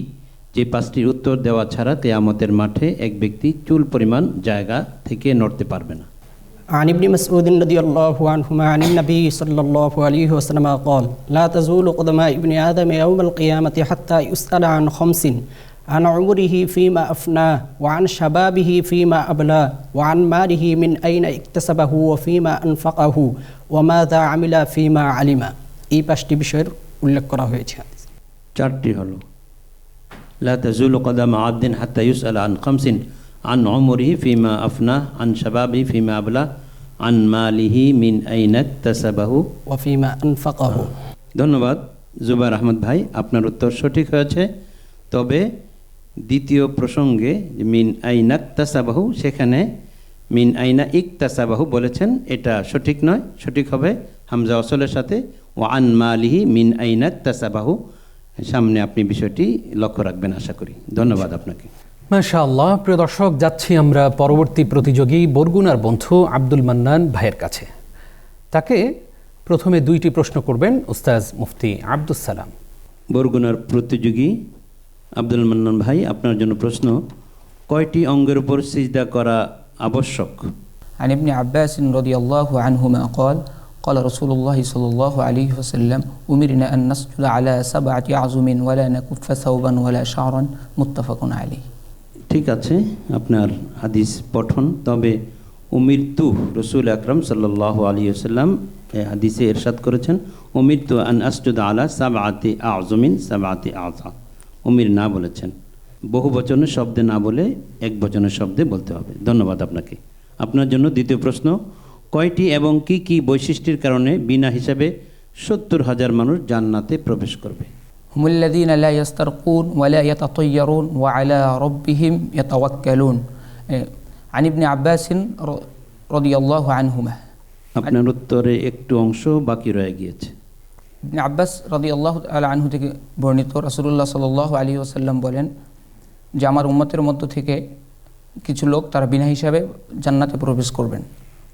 যে পাঁচটির উত্তর দেওয়া ছাড়া কিয়ামতের মাঠে এক ব্যক্তি চুল পরিমাণ জায়গা থেকে নড়তে পারবে না? عن ابن مسعود رضي الله عنهما عن النبي صلى الله عليه وسلم قال لا تزول قدم ابن آدم يوم القيامة حتى يسأل عن خمس: عن عمره فيما أفناه، وعن شبابه فيما أبلاه، وعن ماله من أين اكتسبه وفيما أنفقه، وماذا عمل فيما علم। এই পাঁচটি বিষয়ের উল্লেখ করা হয়েছে। চারটি হলো, লা তাজুলু কদামা আবদিন হাত্তা ইউসআলা আন খামসিন: আন উমরিহি ফিমা আফনাহ, আন শাবাবিহি ফিমা আবলাহ, আন মালিহি মিন আইনা ইকতাসাবাহু, ওয়া ফিমা আনফাকাহু। ধন্যবাদ জুবায়ের আহমদ ভাই, আপনার উত্তর সঠিক হয়েছে। তবে দ্বিতীয় প্রসঙ্গে মিন আইনা ইকতাসাবাহু, সেখানে মিন আইনা ইকতাসাবাহু বলেছেন, এটা সঠিক নয়। সঠিক হবে হামজা ওয়াসলের সাথে ওয়া আন মালিহি মিন আইনা ইকতাসাবাহু। সামনে আপনি বিষয়টি লক্ষ্য রাখবেন আশা করি। ধন্যবাদ আপনাকে। মাশাআল্লাহ। প্রিয় দর্শক, যাচ্ছি আমরা পরবর্তী প্রতিযোগী বরগুনার বন্ধু আব্দুল মান্নান ভাইয়ের কাছে। তাকে প্রথমে দুইটি প্রশ্ন করবেন উস্তাজ মুফতি আব্দুস সালাম। বরগুনার প্রতিযোগী আব্দুল মান্নান ভাই, আপনার জন্য প্রশ্ন, কয়টি অঙ্গের উপর সিজদা করা আবশ্যক? عن ابن عباس رضي الله عنهما قال قال رسول الله صلى الله عليه وسلم أمرنا أن نسجد على 7 أعظم ولا نكف ثوبا ولا شعرا متفق عليه। ঠিক আছে, আপনার হাদিস পঠন। তবে উমিরতু, রসুল আকরাম সাল্লাল্লাহু আলাইহি ওয়াসাল্লাম হাদিসে ইরশাদ করেছেন, উমিরতু আন আসজুদা আলা 7 আযমিন 7 আযা। উমির না বলেছেন, বহু বচনের শব্দে না বলে এক বচনের শব্দে বলতে হবে। ধন্যবাদ আপনাকে। আপনার জন্য দ্বিতীয় প্রশ্ন, কয়টি এবং কি কি বৈশিষ্ট্যের কারণে বিনা হিসাবে 70,000 মানুষ জান্নাতে প্রবেশ করবে? هم الذين لا يسترقون ولا يتطيرون وعلى ربهم يتوكلون عن ابن عباس رضي الله عنهما। আপনার উত্তরে একটু অংশ বাকি রয়ে গিয়েছে। ইবনে আব্বাস রাদিয়াল্লাহু তাআলা আনহু থেকে বর্ণিত, রাসূলুল্লাহ সাল্লাল্লাহু আলাইহি ওয়াসাল্লাম বলেন যে আমার উম্মতের মধ্য থেকে কিছু লোক তারা বিনা হিসাবে জান্নাতে প্রবেশ করবেন।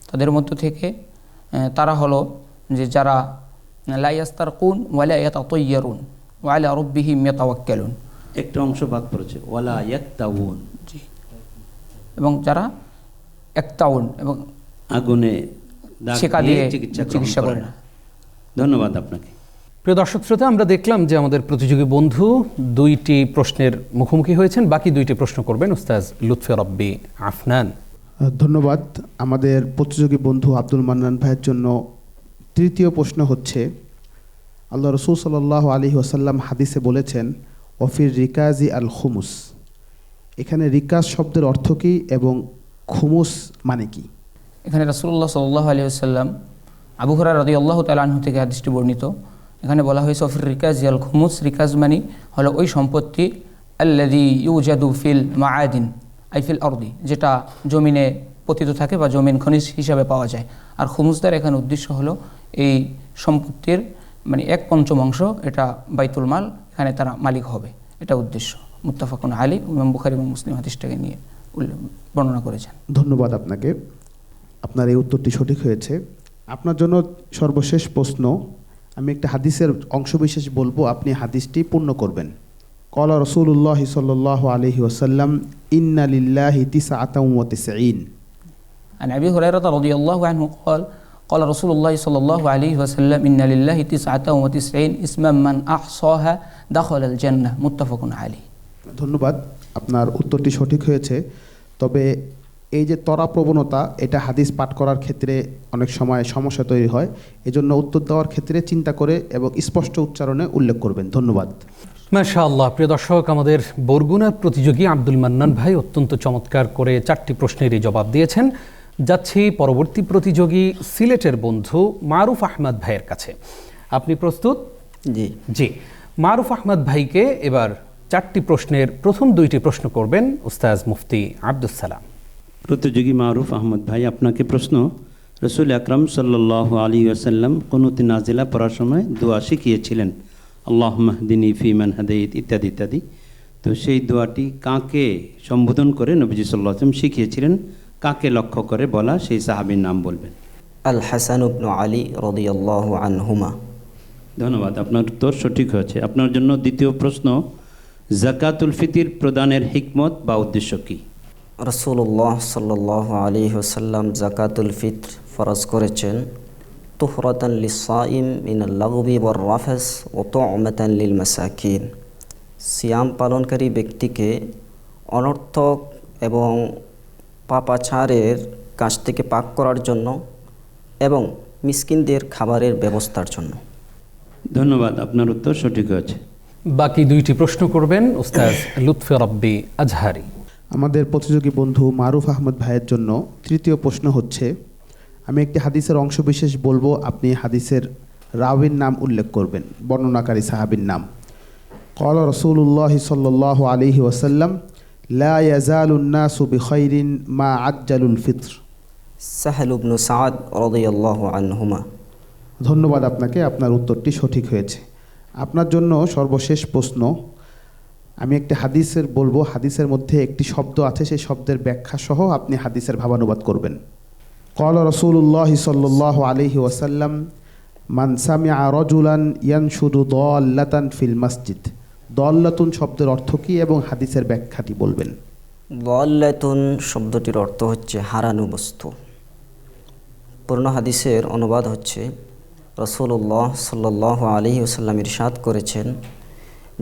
তাদের মধ্য থেকে তারা হলো যে যারা লা ইয়াস্তারকুন ওয়ালা ইয়াতাতায়্যারুন ওয়া আলা রাব্বিহিম ইয়াতাওয়াক্কালুন। একটা অংশ বাদ পড়েছে, ওয়ালা ইয়াক্তাউন। জি, এবং যারা একতাউন এবং আগুনে ছেকা দিয়ে চিকিৎসা করে না। ধন্যবাদ আপনাকে। প্রিয় দর্শক শ্রোতা, আমরা দেখলাম যে আমাদের প্রতিযোগী বন্ধু দুইটি প্রশ্নের মুখোমুখি হয়েছেন। বাকি দুইটি প্রশ্ন করবেন উস্তাজ লুৎফে রব্বি আফনান। ধন্যবাদ। আমাদের প্রতিযোগী বন্ধু আব্দুল মান্নান ভাইয়ের জন্য তৃতীয় প্রশ্ন হচ্ছে, আল্লাহ রসুল সাল্লাল্লাহু আলাইহি ওয়াসাল্লাম হাদিসে বলেছেন, ওফির রিকাজি আল খুমুস। এখানে রিকাজ শব্দের অর্থ কী এবং খুমুস মানে কি? এখানে রাসূলুল্লাহ সাল্লাল্লাহু আলাইহি ওয়াসাল্লাম আবু হুরায়রা রাদিয়াল্লাহু তাআলা আনহু থেকে হাদিসটি বর্ণিত। এখানে বলা হয়েছে ওফির রিকাজি আল খুমুস। রিকাজ মানে হলো ওই সম্পত্তি আল্লাযী ইউজাদু ফিল মাআদিন আই ফিল আরদি, যেটা জমিনে পতিত থাকে বা জমিন খনিজ হিসাবে পাওয়া যায়। আর খুমুসদার এখানে উদ্দেশ্য হলো এই সম্পত্তির মানে 1/5 এটা বাইতুল মাল, এখানে তারা মালিক হবে, এটা উদ্দেশ্য। মুত্তাফাকুন আলাইহি, ইমাম বুখারী এবং মুসলিম হাদিসটাকে নিয়ে বর্ণনা করেছেন। ধন্যবাদ আপনাকে, আপনার এই উত্তরটি সঠিক হয়েছে। আপনার জন্য সর্বশেষ প্রশ্ন, আমি একটা হাদিসের অংশবিশেষ বলবো, আপনি হাদিসটি পূর্ণ করবেন। ক্বালা রাসূলুল্লাহ সাল্লাল্লাহু আলাইহি ওয়াসাল্লাম, ইন্না লিল্লাহি 99। عن أبي هريرة رضي الله عنه قال قال رسول الله صلى الله عليه وسلم إن لله 99 اسما من أحصاها دخل الجنة متفق عليه. ধন্যবাদ, আপনার উত্তরটি সঠিক হয়েছে। তবে এই যে তরা প্রবণতা, এটা হাদিস পাঠ করার ক্ষেত্রে অনেক সময় সমস্যা তৈরি হয়। এজন্য উত্তর দেওয়ার ক্ষেত্রে চিন্তা করে এবং স্পষ্ট উচ্চারণে উল্লেখ করবেন। ধন্যবাদ। মাশাআল্লাহ। প্রিয় দর্শক, আমাদের বরগুনার প্রতিযোগী আব্দুল মান্নান ভাই অত্যন্ত চমৎকার করে 4টি প্রশ্নেরই জবাব দিয়েছেন। যাচ্ছি পরবর্তী প্রতিযোগী সিলেটের বন্ধু মারুফ আহমদ ভাইয়ের কাছে। আপনি প্রস্তুত? জি জি। মারুফ আহমদ ভাইকে এবার 4টি প্রশ্নের প্রথম 2টি প্রশ্ন করবেন উস্তাজ মুফতি আব্দুস সালাম। প্রতিযোগী মারুফ আহমদ ভাই, আপনাকে প্রশ্ন। রসুল আকরাম সাল্লাল্লাহু আলাইহি ওয়াসাল্লাম কুনুতে নাজিলা পড়ার সময় দোয়া শিখিয়েছিলেন, আল্লাহুম্মা হদিনি ফিমান হাদাইত ইত্যাদি ইত্যাদি। তো সেই দোয়াটি কাকে সম্বোধন করে নবীজি সাল্লাল্লাহু আলাইহি ওয়াসাল্লাম শিখিয়েছিলেন, কাকে লক্ষ্য করে বলা, সেই সাহাবীর নাম বলবেন। আল হাসান ইবনে আলী রাদিয়াল্লাহু আনহুমা। ধন্যবাদ, আপনার উত্তর সঠিক হয়েছে। আপনার জন্য দ্বিতীয় প্রশ্ন, যাকাতুল ফিতর প্রদানের হিকমত বা উদ্দেশ্য কী? রাসূলুল্লাহ সাল্লাল্লাহু আলাইহি ওয়াসাল্লাম যাকাতুল ফিতর ফরজ করেছেন তুহরাতান লিস-সাইম মিনাল লাগবি ওয়ার রাফাস ওয়া তু'মাতান লিল মাসাকিন। সিয়াম পালনকারী ব্যক্তিকে অনর্থক এবং পাপাচারের কাছ থেকে পাক করার জন্য এবং মিসকিনদের খাবারের ব্যবস্থার জন্য। ধন্যবাদ, আপনার উত্তর সঠিক হয়েছে। বাকি 2টি প্রশ্ন করবেন উস্তাজ লুৎফে রব্বি আজহারি। আমাদের প্রতিযোগী বন্ধু মারুফ আহমদ ভাইয়ের জন্য তৃতীয় প্রশ্ন হচ্ছে, আমি একটি হাদিসের অংশবিশেষ বলবো, আপনি হাদিসের রাবির নাম উল্লেখ করবেন, বর্ণনাকারী সাহাবীর নাম। قال رسول الله صلى الله عليه وسلم لا يزال الناس بخير ما عجل الفطر। সাহল ইবনে সাদ রাদিয়াল্লাহু আনহুমা। ধন্যবাদ আপনাকে, আপনার উত্তরটি সঠিক হয়েছে। আপনার জন্য সর্বশেষ প্রশ্ন, আমি একটি হাদিসের বলবো, হাদিসের মধ্যে একটি শব্দ আছে, সেই শব্দের ব্যাখ্যা সহ আপনি হাদিসের ভাবানুবাদ করবেন। قال رسول الله صلى الله عليه وسلم من سمع رجلا ينشد ضالة في المسجد। দল্লাতুন শব্দের অর্থ কী এবং হাদিসের ব্যাখ্যাটি বলবেন। দাল্লাতুন শব্দটির অর্থ হচ্ছে হারানো বস্তু। পূর্ণ হাদিসের অনুবাদ হচ্ছে রাসূলুল্লাহ সাল্লাল্লাহু আলাইহি ওয়াসাল্লাম ইরশাদ করেছেন,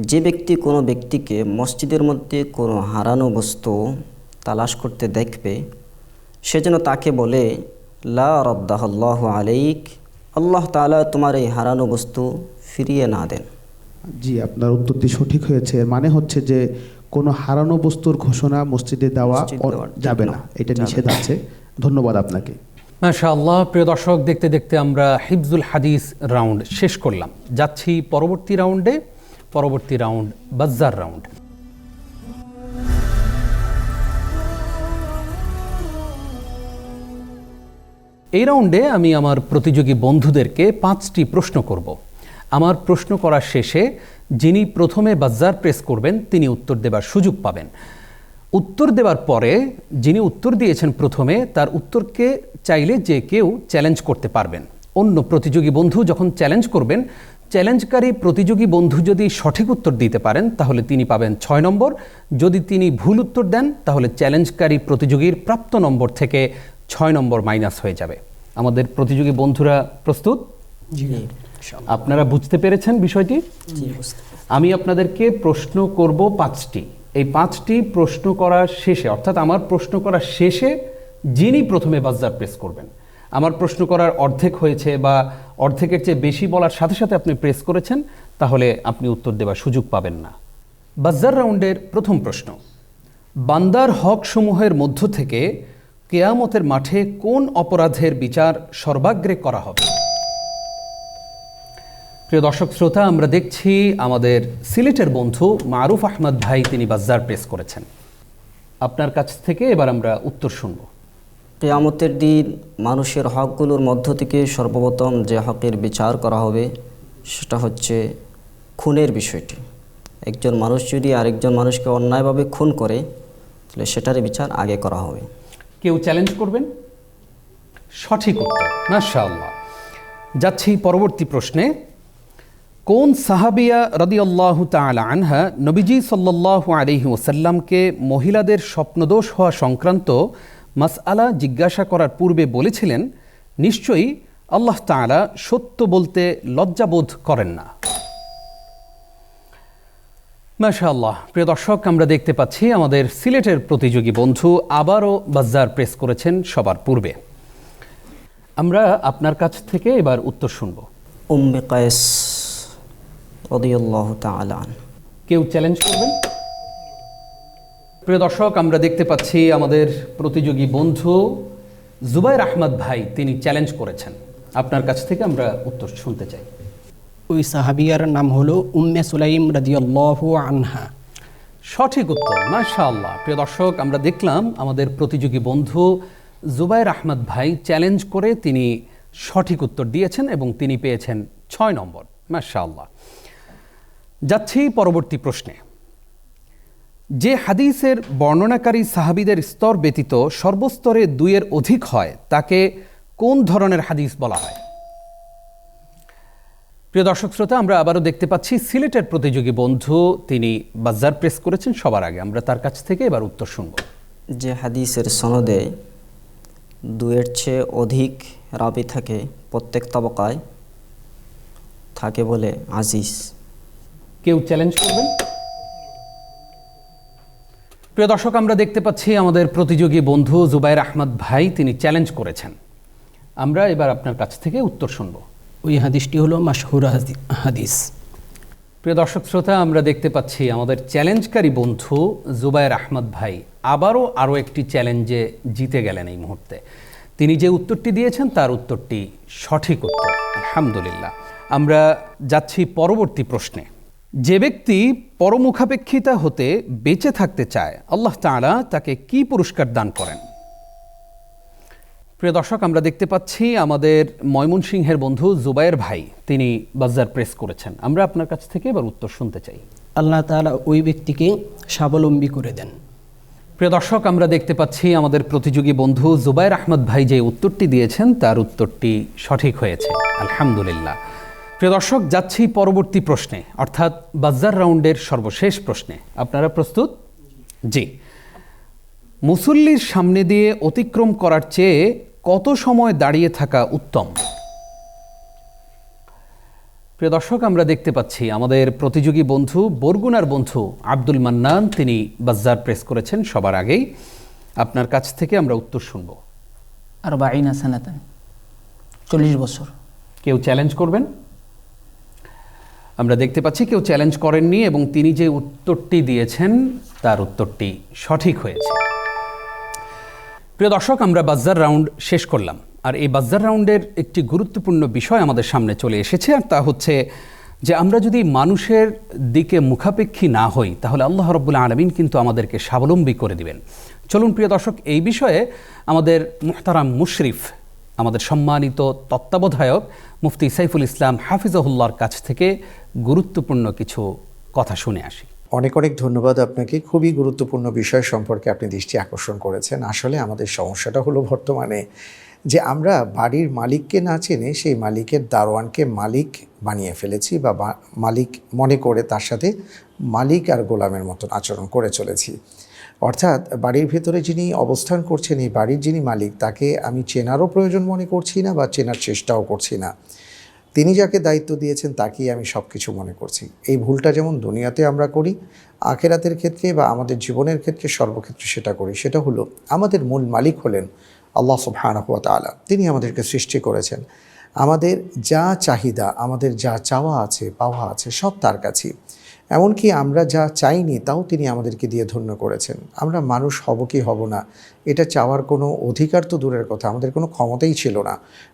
যে ব্যক্তি কোনো ব্যক্তিকে মসজিদের মধ্যে কোনো হারানো বস্তু তালাশ করতে দেখবে, সে যেন তাকে বলে লা রাদ্দাহাল্লাহু আলাইক, আল্লাহ তাআলা তোমার এই হারানো বস্তু ফিরিয়ে না দেন। জি, আপনার উত্তরটি সঠিক হয়েছে। এর মানে হচ্ছে যে কোনো হারানো বস্তুর ঘোষণা মসজিদে দেওয়া যাবে না, এটা নিষেধ আছে। ধন্যবাদ আপনাকে। মাশাআল্লাহ। প্রিয় দর্শক, দেখতে দেখতে আমরা হিফজুল হাদিস রাউন্ড শেষ করলাম। যাচ্ছি পরবর্তী রাউন্ডে। পরবর্তী রাউন্ড বাজ্জার রাউন্ড। এই রাউন্ডে আমি আমার প্রতিযোগী বন্ধুদেরকে 5টি প্রশ্ন করব। আমার প্রশ্ন করার শেষে যিনি প্রথমে বাজ্জার প্রেস করবেন তিনি উত্তর দেবার সুযোগ পাবেন। উত্তর দেওয়ার পরে যিনি উত্তর দিয়েছেন প্রথমে, তার উত্তরকে চাইলে যে কেউ চ্যালেঞ্জ করতে পারবেন। অন্য প্রতিযোগী বন্ধু যখন চ্যালেঞ্জ করবেন, চ্যালেঞ্জকারী প্রতিযোগী বন্ধু যদি সঠিক উত্তর দিতে পারেন তাহলে তিনি পাবেন 6 নম্বর। যদি তিনি ভুল উত্তর দেন তাহলে চ্যালেঞ্জকারী প্রতিযোগীর প্রাপ্ত নম্বর থেকে 6 নম্বর মাইনাস হয়ে যাবে। আমাদের প্রতিযোগী বন্ধুরা প্রস্তুত? জি। আপনারা বুঝতে পেরেছেন বিষয়টি? আমি আপনাদেরকে প্রশ্ন করব 5টি। এই 5টি প্রশ্ন করার শেষে, অর্থাৎ আমার প্রশ্ন করার শেষে যিনি প্রথমে বাজ্জার প্রেস করবেন, আমার প্রশ্ন করার অর্ধেক হয়েছে বা অর্ধেকের চেয়ে বেশি বলার সাথে সাথে আপনি প্রেস করেছেন, তাহলে আপনি উত্তর দেওয়ার সুযোগ পাবেন না। বাজ্জার রাউন্ডের প্রথম প্রশ্ন, বান্দার হক সমূহের মধ্য থেকে কিয়ামতের মাঠে কোন অপরাধের বিচার সর্বাগ্রে করা হবে? প্রিয় দর্শক শ্রোতা, আমরা দেখছি আমাদের সিলেটের বন্ধু মারুফ আহমদ ভাই তিনি বাজ্জার প্রেস করেছেন। আপনার কাছ থেকে এবার আমরা উত্তর শুনব। কিয়ামতের দিন মানুষের হকগুলোর মধ্য থেকে সর্বপ্রথম যে হকের বিচার করা হবে সেটা হচ্ছে খুনের বিষয়টি। একজন মানুষ যদি আরেকজন মানুষকে অন্যায়ভাবে খুন করে তাহলে সেটার বিচার আগে করা হবে। কেউ চ্যালেঞ্জ করবেন? সঠিক উত্তর, মাশাআল্লাহ। যাচ্ছি পরবর্তী প্রশ্নে। কোন সাহাবিয়া রাদিয়াল্লাহু তাআলা আনহা নবীজি সাল্লাল্লাহু আলাইহি ওয়াসাল্লামকে মহিলাদের স্বপ্নদোষ হওয়া সংক্রান্ত মাসআলা জিজ্ঞাসা করার পূর্বে বলেছিলেন, নিশ্চয়ই আল্লাহ তাআলা সত্য বলতে লজ্জাবোধ করেন না। মাশাআল্লাহ। প্রিয় দর্শক, আমরা দেখতে পাচ্ছি আমাদের সিলেটের প্রতিযোগী বন্ধু আবারও বাজ্জার প্রেস করেছেন সবার পূর্বে। আমরা আপনার কাছ থেকে এবার উত্তর শুনব। উম্মে কায়েস রাদিয়াল্লাহু তাআলা আনহা। কেউ চ্যালেঞ্জ করবেন? প্রিয় দর্শক, আমরা দেখতে পাচ্ছি আমাদের প্রতিযোগী বন্ধু জুবাইর আহমদ ভাই তিনি চ্যালেঞ্জ করেছেন। আপনার কাছ থেকে আমরা উত্তর শুনতে চাই। ওই সাহাবিয়ার নাম হলো উম্মে সুলাইম রাদিয়াল্লাহু আনহা। সঠিক উত্তর, মাশাআল্লাহ। প্রিয় দর্শক, আমরা দেখলাম আমাদের প্রতিযোগী বন্ধু জুবাইর আহমদ ভাই চ্যালেঞ্জ করে তিনি সঠিক উত্তর দিয়েছেন এবং তিনি পেয়েছেন 6 নম্বর। মাশাআল্লাহ। যাচ্ছি পরবর্তী প্রশ্নে। যে হাদিসের বর্ণনাকারী সাহাবীদের স্তর ব্যতীত সর্বস্তরে 2-এর অধিক হয় তাকে কোন ধরনের হাদিস বলা হয়? প্রিয় দর্শক শ্রোতা, আমরা আবারও দেখতে পাচ্ছি সিলেটের প্রতিযোগী বন্ধু তিনি বাজ্জার প্রেস করেছেন সবার আগে। আমরা তার কাছ থেকে এবার উত্তর শুনব। যে হাদিসের সনদে 2-এর চেয়ে অধিক রাবি থাকে, প্রত্যেক তবকায় থাকে বলে আজিজ। কেউ চ্যালেঞ্জ করবেন? প্রিয় দর্শক, আমরা দেখতে পাচ্ছি আমাদের প্রতিযোগী বন্ধু জুবাইর আহমদ ভাই তিনি চ্যালেঞ্জ করেছেন। আমরা এবার আপনার কাছ থেকে উত্তর শুনব। ওই হাদিসটি হলো মাশহুর হাদিস। প্রিয় দর্শক শ্রোতা, আমরা দেখতে পাচ্ছি আমাদের চ্যালেঞ্জকারী বন্ধু জুবাইর আহমদ ভাই আরও একটি চ্যালেঞ্জে জিতে গেলেন এই মুহূর্তে। তিনি যে উত্তরটি দিয়েছেন তার উত্তরটি সঠিক উত্তর, আলহামদুলিল্লাহ। আমরা যাচ্ছি পরবর্তী প্রশ্নে। যে ব্যক্তি পরমুখাপেক্ষিতা হতে বেঁচে থাকতে চায় আল্লাহ তাআলা তাকে কি পুরস্কার দান করেন? প্রিয় দর্শক, আমরা দেখতে পাচ্ছি আমাদের ময়মনসিংহের বন্ধু জুবাইর ভাই তিনি বাজ্জার প্রেস করেছেন। আমরা আপনার কাছ থেকে এবার উত্তর শুনতে চাই। আল্লাহ তাআলা ওই ব্যক্তিকে স্বাবলম্বী করে দেন। প্রিয় দর্শক, আমরা দেখতে পাচ্ছি আমাদের প্রতিযোগী বন্ধু জুবাইর আহমদ ভাই যে উত্তরটি দিয়েছেন তার উত্তরটি সঠিক হয়েছে, আলহামদুলিল্লাহ। প্রিয় দর্শক, যাচ্ছি পরবর্তী প্রশ্নে, অর্থাৎ বাজ্জার রাউন্ডের সর্বশেষ প্রশ্নে। আপনারা প্রস্তুত? জি। মুসল্লির সামনে দিয়ে অতিক্রম করার চেয়ে কত সময় দাঁড়িয়ে থাকা উত্তম? প্রিয় দর্শক, আমরা দেখতে পাচ্ছি আমাদের প্রতিযোগী বন্ধু বরগুনার বন্ধু আব্দুল মান্নান তিনি বাজ্জার প্রেস করেছেন সবার আগেই। আপনার কাছ থেকে আমরা উত্তর শুনব। 40 সানাতান, 40 বছর। কেউ চ্যালেঞ্জ করবেন? আমরা দেখতে পাচ্ছি কেউ চ্যালেঞ্জ করেননি এবং তিনি যে উত্তরটি দিয়েছেন তার উত্তরটি সঠিক হয়েছে। প্রিয় দর্শক, আমরা বাজ্জার রাউন্ড শেষ করলাম। আর এই বাজ্জার রাউন্ডের একটি গুরুত্বপূর্ণ বিষয় আমাদের সামনে চলে এসেছে, আর তা হচ্ছে যে আমরা যদি মানুষের দিকে মুখাপেক্ষী না হই তাহলে আল্লাহ রাব্বুল আলামিন কিন্তু আমাদেরকে স্বাবলম্বী করে দিবেন। চলুন প্রিয় দর্শক, এই বিষয়ে আমাদের মুহতারাম মুশরিফ, আমাদের সম্মানিত তত্ত্বাবধায়ক মুফতি সাইফুল ইসলাম হাফিজাহুল্লাহর কাছ থেকে গুরুত্বপূর্ণ কিছু কথা শুনে আসি। অনেক অনেক ধন্যবাদ আপনাকে। খুবই গুরুত্বপূর্ণ বিষয় সম্পর্কে আপনি দৃষ্টি আকর্ষণ করেছেন। আসলে আমাদের সমস্যাটা হলো বর্তমানে যে আমরা বাড়ির মালিককে না চেনে সেই মালিকের দারোয়ানকে মালিক বানিয়ে ফেলেছি বা মালিক মনে করে তার সাথে মালিক আর গোলামের মতন আচরণ করে চলেছি। অর্থাৎ বাড়ির ভেতরে যিনি অবস্থান করছেন, এই বাড়ির যিনি মালিক, তাকে আমি চেনারও প্রয়োজন মনে করছি না বা চেনার চেষ্টাও করছি না। তিনি যাকে দায়িত্ব দিয়েছেন তাকেই আমি সব কিছু মনে করছি। এই ভুলটা যেমন দুনিয়াতে আমরা করি, আখিরাতের ক্ষেত্রে বা আমাদের জীবনের ক্ষেত্রে সর্বক্ষেত্রে সেটা করি। সেটা হলো আমাদের মূল মালিক হলেন আল্লাহ সুবহানাহু ওয়া তাআলা। তিনি আমাদেরকে সৃষ্টি করেছেন। আমাদের যা চাহিদা, আমাদের যা চাওয়া আছে, পাওয়া আছে, সব তার কাছেই। এমনকি আমরা যা চাইনি তাও তিনি আমাদেরকে দিয়ে ধন্য করেছেন। আমরা মানুষ হব কি হব না এটা চাওয়ার কোনো অধিকার তো দূরের কথা, আমাদের কোনো ক্ষমতাই ছিল না।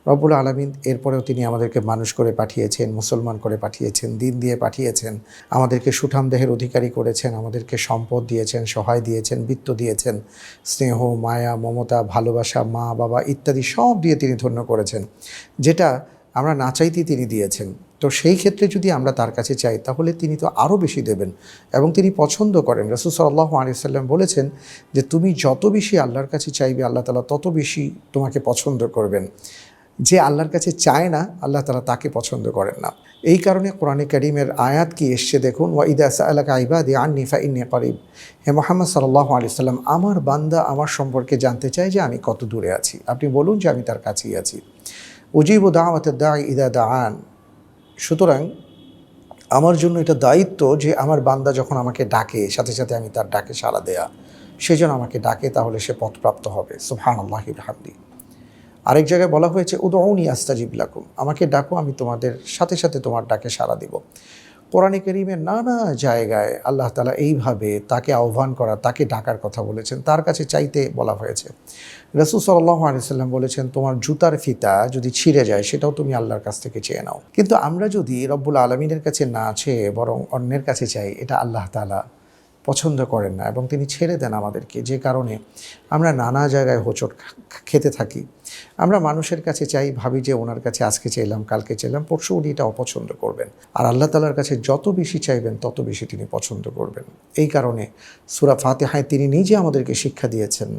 রব্বুল আলামিন এরপরেও তিনি আমাদেরকে মানুষ করে পাঠিয়েছেন, মুসলমান করে পাঠিয়েছেন, দিন দিয়ে পাঠিয়েছেন, আমাদেরকে সুঠাম দেহের অধিকারী করেছেন, আমাদেরকে সম্পদ দিয়েছেন, সহায় দিয়েছেন, বৃত্ত দিয়েছেন, স্নেহ, মায়া, মমতা, ভালোবাসা, মা বাবা ইত্যাদি সব দিয়ে তিনি ধন্য করেছেন, যেটা আমরা না চাইতেই তিনি দিয়েছেন। তো সেই ক্ষেত্রে যদি আমরা তার কাছে চাই তাহলে তিনি তো আরও বেশি দেবেন এবং তিনি পছন্দ করেন। রাসূল সাল্লাল্লাহু আলাইহি ওয়াসাল্লাম বলেছেন যে তুমি যত বেশি আল্লাহর কাছে চাইবে আল্লাহ তাআলা তত বেশি তোমাকে পছন্দ করবেন। যে আল্লাহর কাছে চায় না আল্লাহ তাআলা তাকে পছন্দ করেন না। এই কারণে কোরআনে কারীমের আয়াত কি এসছে দেখুন, ওয়া ইযা সাআলাকা ইবাদি আন্নী ফাইন্নী করিব। হে মুহাম্মদ সাল্লাল্লাহু আলাইহি ওয়াসাল্লাম, আমার বান্দা আমার সম্পর্কে জানতে চায় যে আমি কত দূরে আছি, আপনি বলুন যে আমি তার কাছেই আছি। উজিবু দাওয়াতাদ দাঈ ইযা দাআন। সুতরাং আমার জন্য এটা দায়িত্ব যে আমার বান্দা যখন আমাকে ডাকে সাথে সাথে আমি তার ডাকে সাড়া দেয়া। সে যেন আমাকে ডাকে, তাহলে সে পথপ্রাপ্ত হবে। সুবহানাল্লাহি ওয়া বিহামদিহি। আরেক জায়গায় বলা হয়েছে উদউনি আস্তাজিব লাকুম, আমাকে ডাকো আমি তোমাদের সাথে সাথে তোমার ডাকে সাড়া দিব। কোরআনে কারীমের নানা জায়গায় আল্লাহ তাআলা এইভাবে তাকে আহ্বান করা, তাকে ডাকার কথা বলেছেন, তার কাছে চাইতে বলা হয়েছে। রাসূল সাল্লাল্লাহু আলাইহি ওয়াসাল্লাম বলেছেন, তোমার জুতার ফিতা যদি ছিঁড়ে যায় সেটাও তুমি আল্লাহর কাছ থেকে চেয়ে নাও। কিন্তু আমরা যদি রব্বুল আলামিনের কাছে না চেয়ে বরং অন্যের কাছে চাই, এটা আল্লাহ তাআলা পছন্দ করেন না এবং তিনি ছেড়ে দেন আমাদেরকে, যে কারণে আমরা নানা জায়গায় হোঁচট খেতে থাকি। আমরা মানুষের কাছে চাই, ভাবি যে ওনার কাছে আজকে চাইলাম, কালকে চাইলাম, পরশু উনি এটা অপছন্দ করবেন। আর আল্লাহ তাআলার কাছে যত বেশি চাইবেন তত বেশি তিনি পছন্দ করবেন। এই কারণে সূরা ফাতিহায় তিনি নিজে আমাদেরকে শিক্ষা দিয়েছেন,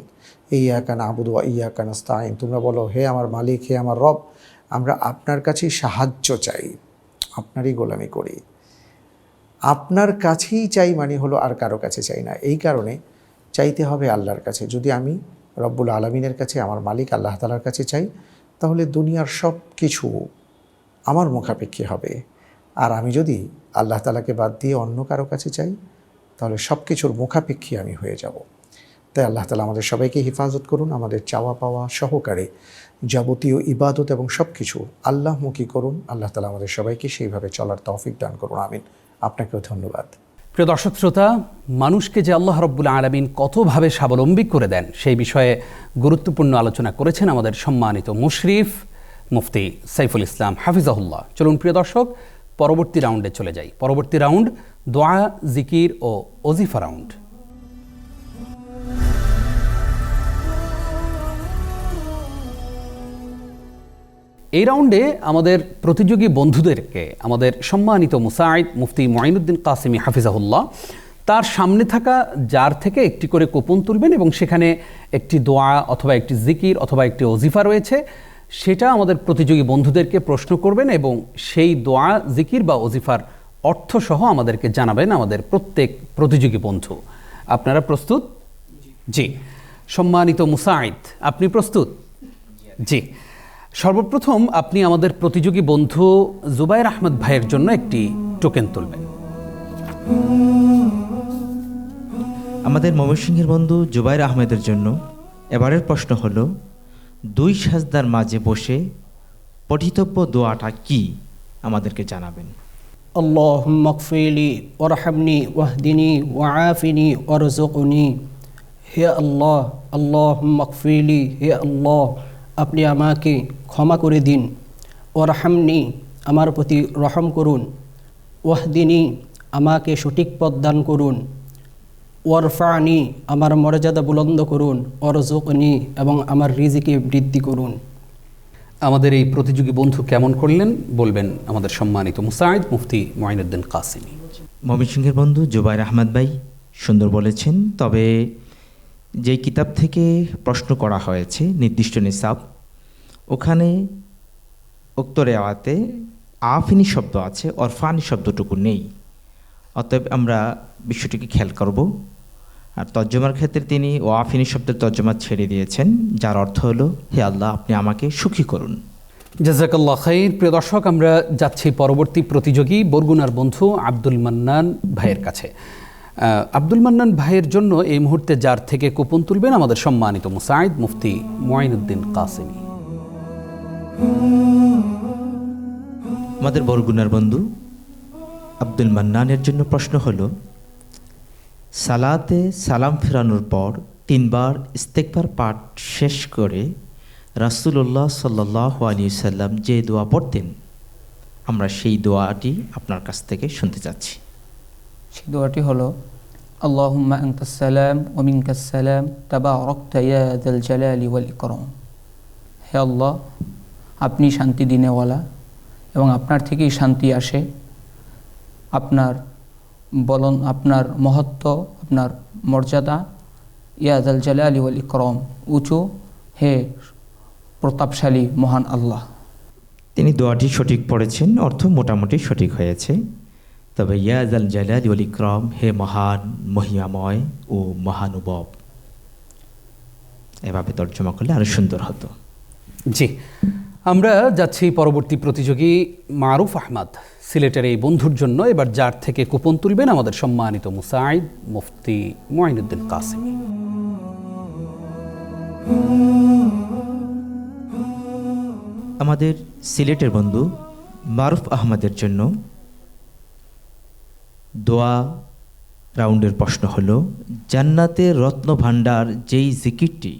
ইয়্যাকা না'বুদু ওয়া ইয়্যাকা নাস্তাঈন, তোমরা বলো হে আমার মালিক, হে আমার রব, আমরা আপনার কাছেই সাহায্য চাই, আপনারই গোলামি করি, আপনার কাছেই চাই, মানে হলো আর কারো কাছে চাই না। এই কারণে চাইতে হবে আল্লাহর কাছে। যদি আমি রব্বুল আলামিনের কাছে, আমার মালিক আল্লাহ তাআলার কাছে চাই, তাহলে দুনিয়ার সব কিছু আমার মুখাপেক্ষী হবে। আর আমি যদি আল্লাহ তাআলাকে বাদ দিয়ে অন্য কারো কাছে চাই, তাহলে সব কিছুর মুখাপেক্ষী আমি হয়ে যাব। তাই আল্লাহ তাআলা আমাদের সবাইকে হেফাজত করুন, আমাদের চাওয়া পাওয়া সহকারে যাবতীয় ইবাদত এবং সব কিছু আল্লাহমুখী করুন। আল্লাহ তাআলা আমাদের সবাইকে সেইভাবে চলার তৌফিক দান করুন। আমিন। আপনাকেও ধন্যবাদ। প্রিয় দর্শক শ্রোতা, মানুষকে যে আল্লাহ রাব্বুল আলামিন কতভাবে স্বাবলম্বী করে দেন সেই বিষয়ে গুরুত্বপূর্ণ আলোচনা করেছেন আমাদের সম্মানিত মুশরিফ মুফতি সাইফুল ইসলাম হাফিজাহুল্লাহ। চলুন প্রিয় দর্শক, পরবর্তী রাউন্ডে চলে যাই। পরবর্তী রাউন্ড দোয়া, জিকির ও ওজিফা রাউন্ড। এই রাউন্ডে আমাদের প্রতিযোগী বন্ধুদেরকে আমাদের সম্মানিত মুসাঈদ মুফতি মুঈনুদ্দিন কাসেমী হাফিজাহুল্লাহ তার সামনে থাকা জার থেকে একটি করে কুপন তুলবেন এবং সেখানে একটি দোয়া অথবা একটি জিকির অথবা একটি ওজিফা রয়েছে, সেটা আমাদের প্রতিযোগী বন্ধুদেরকে প্রশ্ন করবেন এবং সেই দোয়া, জিকির বা ওজিফার অর্থসহ আমাদেরকে জানাবেন আমাদের প্রত্যেক প্রতিযোগী বন্ধু। আপনারা প্রস্তুত? জি। সম্মানিত মুসাঈদ, আপনি প্রস্তুত? জি। সর্বপ্রথম আপনি আমাদের প্রতিযোগী বন্ধু জুবায়ের আহমদ ভাইয়ের জন্য একটি টোকেন তুলবেন। আমাদের ময়মনসিংহের বন্ধু জুবায়ের আহমেদের জন্য এবারের প্রশ্ন হলো, দুই সাজদার মাঝে বসে পঠিতব্য দোয়াটা কি আমাদেরকে জানাবেন। আল্লাহুম্মা গফিরলি ওয়ারহামনি ওয়াহদিনি ওয়াআফিনি ওয়ারযুকনি। হে আল্লাহ, আল্লাহুম্মা গফিরলি, হে আল্লাহ আপনি আমাকে ক্ষমা করে দিন। ওয়ারহামনি, আমার প্রতি রহম করুন। ওয়াহদিনি, আমাকে সঠিক পথ দান করুন। ওয়ারফানি, আমার মর্যাদা বুলন্দ করুন। ওয়ারযুকনি, এবং আমার রিজিকে বৃদ্ধি করুন। আমাদের এই প্রতিযোগী বন্ধু কেমন করলেন বলবেন আমাদের সম্মানিত মুসাঈদ মুফতি মুঈনুদ্দিন কাসেমী। ময়মনসিংহের বন্ধু জুবায়ের আহমদ ভাই সুন্দর বলেছেন, তবে যে কিতাব থেকে প্রশ্ন করা হয়েছে নির্দিষ্ট নিসাব, ওখানে উক্ত রেওয়াতে আফিনি শব্দ আছে, অরফানি শব্দটুকু নেই। অতএব আমরা বিষয়টিকে খেয়াল করব। আর তর্জমার ক্ষেত্রে তিনি ও আফিনি শব্দের তর্জমা ছেড়ে দিয়েছেন, যার অর্থ হলো হে আল্লাহ আপনি আমাকে সুখী করুন। জাযাকাল্লাহ খাইর। প্রিয় দর্শক, আমরা যাচ্ছি পরবর্তী প্রতিযোগী বরগুনার বন্ধু আব্দুল মান্নান ভাইয়ের কাছে। আব্দুল মান্নান ভাইয়ের জন্য এই মুহূর্তে যার থেকে কুপন তুলবেন আমাদের সম্মানিত মুসাঈদ মুফতি মুঈনুদ্দিন কাসেমী। আমাদের বরগুনার বন্ধু আব্দুল মান্নানের জন্য প্রশ্ন হলো, সালাতে সালাম ফেরানোর পর 3 বার ইস্তেগফার পাঠ শেষ করে রাসূলুল্লাহ সাল্লাল্লাহু আলাইহি সাল্লাম যে দোয়া পড়তেন, আমরা সেই দোয়াটি আপনার কাছ থেকে শুনতে চাচ্ছি। সেই দোয়াটি হলো, আল্লাহুম্মা আনতাস সালাম ওয়া মিনকাস সালাম তাবারাকতা ইয়া যাল জালালি ওয়াল ইকরাম। হে আল্লাহ, আপনি শান্তি দিনেওয়ালা এবং আপনার থেকেই শান্তি আসে। আপনার আপনার মহত্ব, আপনার মর্যাদা, ইয়া যাল জালালি ওয়াল ইকরাম, উঁচু, হে প্রতাপশালী মহান আল্লাহ। তিনি দোয়াটি সঠিক পড়েছেন, অর্থ মোটামুটি সঠিক হয়েছে। তবে ইয়া যাল জালালি ওয়াল ইকরাম, হে মহান, মহিমাময় ও মহানুভব, এভাবে তর্জমা করলে আরো সুন্দর হতো। জি, আমরা যাচ্ছি পরবর্তী প্রতিযোগী মারুফ আহমদ সিলেটের এই বন্ধুর জন্য। এবার যার থেকে কুপন তুলবেন আমাদের সম্মানিত মুসাইদ মুফতি মুঈনুদ্দিন কাসেমী। আমাদের সিলেটের বন্ধু মারুফ আহমদের জন্য দোয়া রাউন্ডের প্রশ্ন হলো, জান্নাতের রত্ন ভাণ্ডার যেই জিকিরটি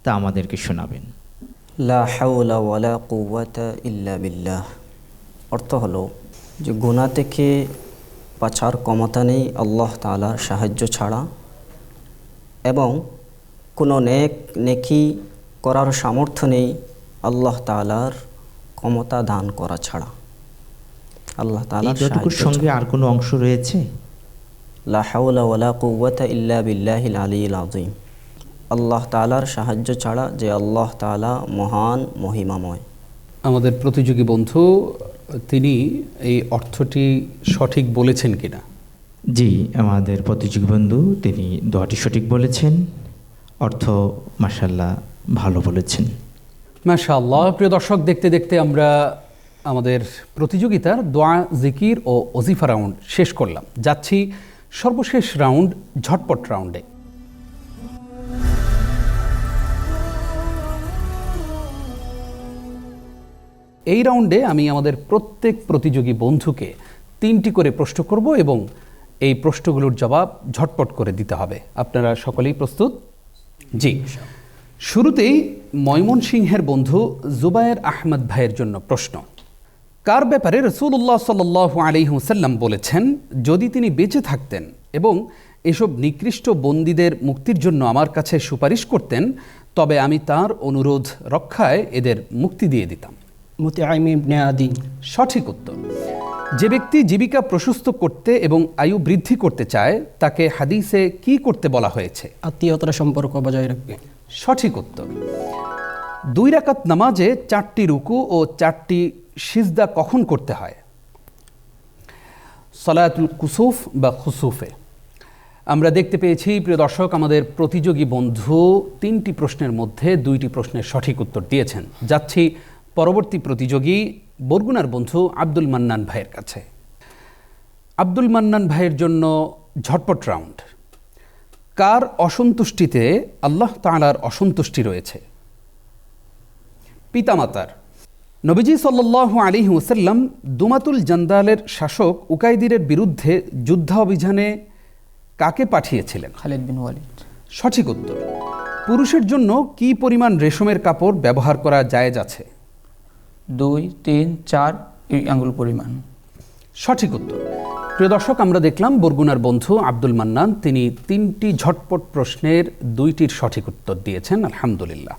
তা আমাদেরকে শোনাবেন। লা হাওলা ওয়ালা কুওয়াতা ইল্লা বিল্লাহ অর্থ হলো যে গুনাহ থেকে বাঁচার ক্ষমতা নেই আল্লাহ তাআলার সাহায্য ছাড়া, এবং কোনো নেকি করার সামর্থ্য নেই আল্লাহ তাআলার ক্ষমতা দান করা ছাড়া। আল্লাহ তাআলার যতটুকুর সঙ্গে আর কোনো অংশ রয়েছে? লা হাওলা ওয়ালা কুওয়াতা ইল্লা বিল্লাহিল আলিয়্যিল আযীম, আল্লাহ তাআলার সাহায্য ছাড়া, যে আল্লাহ তাআলা মহান মহিমাময়। আমাদের প্রতিযোগী বন্ধু তিনি এই অর্থটি সঠিক বলেছেন কিনা? জি, আমাদের প্রতিযোগী বন্ধু তিনি দোয়াটি সঠিক বলেছেন, অর্থ মাশাআল্লাহ ভালো বলেছেন। মাশাআল্লাহ। প্রিয় দর্শক, দেখতে দেখতে আমরা আমাদের প্রতিযোগিতার দোয়া, জিকির ও ওজিফা রাউন্ড শেষ করলাম। যাচ্ছি সর্বশেষ রাউন্ড, ঝটপট রাউন্ডে। এই রাউন্ডে আমি আমাদের প্রত্যেক প্রতিযোগী বন্ধুকে 3টি করে প্রশ্ন করব এবং এই প্রশ্নগুলোর জবাব ঝটপট করে দিতে হবে। আপনারা সকলেই প্রস্তুত? জি। শুরুতেই ময়মনসিংহের বন্ধু জুবায়ের আহমদ ভাইয়ের জন্য প্রশ্ন। কার ব্যাপারে রাসূলুল্লাহ সাল্লাল্লাহু আলাইহি ওয়াসাল্লাম বলেছেন, যদি তিনি বেঁচে থাকতেন এবং এসব নিকৃষ্ট বন্দীদের মুক্তির জন্য আমার কাছে সুপারিশ করতেন, তবে আমি তার অনুরোধ রক্ষায় এদের মুক্তি দিয়ে দিতাম? মুতঈম ইবনে আদি। সঠিক উত্তর। যে ব্যক্তি জীবিকা প্রশস্ত করতে এবং আয়ু বৃদ্ধি করতে চায় তাকে হাদিসে কি করতে বলা হয়েছে? আত্মীয়তার সম্পর্ক বজায় রাখবে। সঠিক উত্তর। 2 রাকাত নামাজে 4টি রুকু ও 4টি সিজদা কখন করতে হয়? সালাতুল কুসুফ বা খুসুফে। আমরা দেখতে পেয়েছি প্রিয় দর্শক, আমাদের প্রতিযোগী বন্ধু 3টি প্রশ্নের মধ্যে 2টি প্রশ্নের সঠিক উত্তর দিয়েছেন। যাচ্ছি পরবর্তী প্রতিযোগী বরগুনার বন্ধু আব্দুল মান্নান ভাইয়ের কাছে। আব্দুল মান্নান ভাইয়ের জন্য ঝটপট রাউন্ড। কার অসন্তুষ্টিতে আল্লাহ তাআলার অসন্তুষ্টি রয়েছে? পিতামাতার। নবীজি সাল্লাল্লাহু আলাইহি ওয়াসাল্লাম দুমাতুল জান্দালের শাসক উকাইদিরের বিরুদ্ধে যুদ্ধাভিযানে কাকে পাঠিয়েছিলেন? খালিদ বিন ওয়ালিদ। সঠিক উত্তর। পুরুষের জন্য কি পরিমাণ রেশমের কাপড় ব্যবহার করা জায়েজ আছে? 2, 3, 4 আঙ্গুল পরিমাণ। সঠিক উত্তর। প্রিয় দর্শক, আমরা দেখলাম বরগুনার বন্ধু আব্দুল মান্নান তিনি 3টি ঝটপট প্রশ্নের 2টির সঠিক উত্তর দিয়েছেন, আলহামদুলিল্লাহ।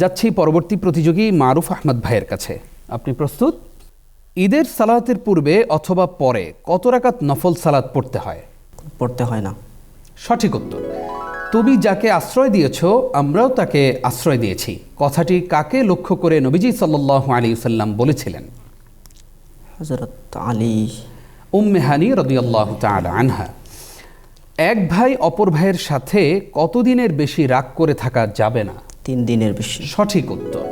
যাচ্ছি পরবর্তী প্রতিযোগী মারুফ আহমদ ভাইয়ের কাছে। আপনি প্রস্তুত? ঈদের সালাতের পূর্বে অথবা পরে কত রাকাত নফল সালাত পড়তে হয়? পড়তে হয় না। সঠিক উত্তর। তুমি যাকে আশ্রয় দিয়েছ আমরাও তাকে আশ্রয় দিয়েছি, কথাটি কাকে লক্ষ্য করে নবীজি সাল্লাল্লাহু আলাইহি ওয়াসাল্লাম বলেছিলেন? হযরত আলী। উম্মে হানি রাদিয়াল্লাহু তাআলা আনহা। এক ভাই অপর ভাইয়ের সাথে কতদিনের বেশি রাগ করে থাকা যাবে না? 3 দিনের বেশি। সঠিক উত্তর।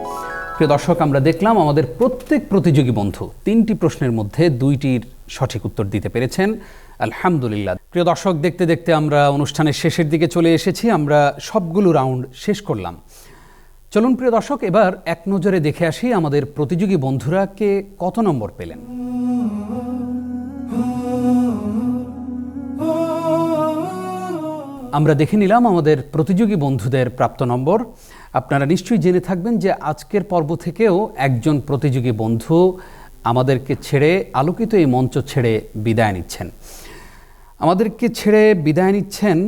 প্রিয় দর্শক, আমরা দেখলাম আমাদের প্রত্যেক প্রতিযোগী বন্ধু 3টি প্রশ্নের মধ্যে 2টির সঠিক উত্তর দিতে পেরেছেন, আলহামদুলিল্লাহ। প্রিয় দর্শক, দেখতে দেখতে আমরা অনুষ্ঠানের শেষের দিকে চলে এসেছি। আমরা সবগুলো রাউন্ড শেষ করলাম। চলুন প্রিয় দর্শক, এবার এক নজরে দেখে আসি আমাদের প্রতিযোগী বন্ধুরা কে কত নম্বর পেলেন। আমরা দেখে নিলাম আমাদের প্রতিযোগী বন্ধুদের প্রাপ্ত নম্বর। আপনারা নিশ্চয়ই জেনে থাকবেন যে আজকের পর্ব থেকেও একজন প্রতিযোগী বন্ধু আমাদেরকে ছেড়ে, আলোকিত এই মঞ্চ ছেড়ে বিদায় নিচ্ছেন। আমাদেরকে ছেড়ে বিদায় নিচ্ছেন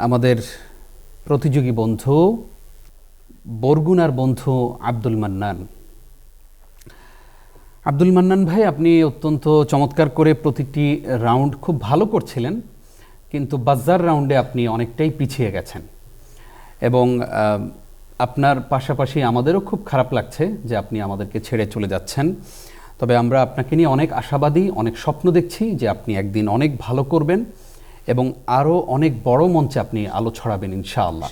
আমাদের প্রতিযোগী বন্ধু বরগুনার বন্ধু আব্দুল মান্নান। আব্দুল মান্নান ভাই, আপনি অত্যন্ত চমৎকার করে প্রতিটি রাউন্ড খুব ভালো করছিলেন, কিন্তু বাজার রাউন্ডে আপনি অনেকটাই পিছিয়ে গেছেন এবং আপনার পাশাপাশি আমাদেরও খুব খারাপ লাগছে যে আপনি আমাদেরকে ছেড়ে চলে যাচ্ছেন। তবে আমরা আপনাকে নিয়ে অনেক আশাবাদী, অনেক স্বপ্ন দেখছি যে আপনি একদিন অনেক ভালো করবেন এবং আরও অনেক বড় মঞ্চে আপনি আলো ছড়াবেন ইনশাআল্লাহ।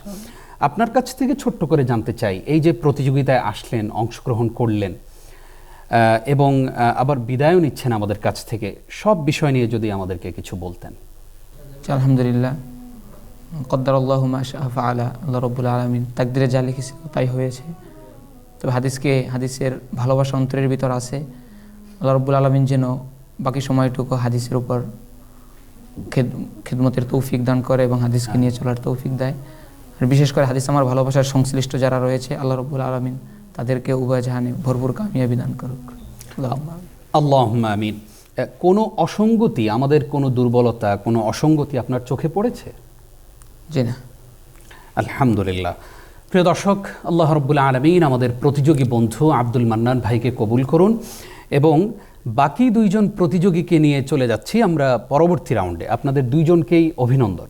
আপনার কাছ থেকে ছোট্ট করে জানতে চাই, এই যে প্রতিযোগিতায় আসলেন, অংশগ্রহণ করলেন এবং আবার বিদায়ও নিচ্ছেন আমাদের কাছ থেকে, সব বিষয় নিয়ে যদি আমাদেরকে কিছু বলতেন। আলহামদুলিল্লাহ, কদ্দার আল্লাহ মা শাআ ফাআলা, আল্লাহ রব্বুল আলামিন তাকদিরে যা লিখেছে তাই হয়েছে। তবে হাদিসের ভালোবাসা অন্তরের ভিতর আছে। আল্লাহ রব্বুল আলামিন যেন বাকি সময়টুকু হাদিসের উপর খিদমতের তৌফিক দান করে এবং হাদিসকে নিয়ে চলার তৌফিক দেয়। আর বিশেষ করে হাদিস আমার ভালোবাসার সংশ্লিষ্ট যারা রয়েছে, আল্লাহ রব্বুল আলামিন তাদেরকে উভয় জাহানে ভরপুর কামিয়াবি দান করুক। আল্লাহুম্মা আমিন। কোনো অসঙ্গতি, আমাদের কোনো দুর্বলতা, কোনো অসঙ্গতি আপনার চোখে পড়েছে? জি না। আলহামদুলিল্লাহ। প্রিয় দর্শক, আল্লাহ রাব্বুল আলামিন আমাদের প্রতিযোগী বন্ধু আব্দুল মান্নান ভাইকে কবুল করুন এবং বাকি দুইজন প্রতিযোগীকে নিয়ে চলে যাচ্ছি আমরা পরবর্তী রাউন্ডে। আপনাদের দুইজনকেই অভিনন্দন।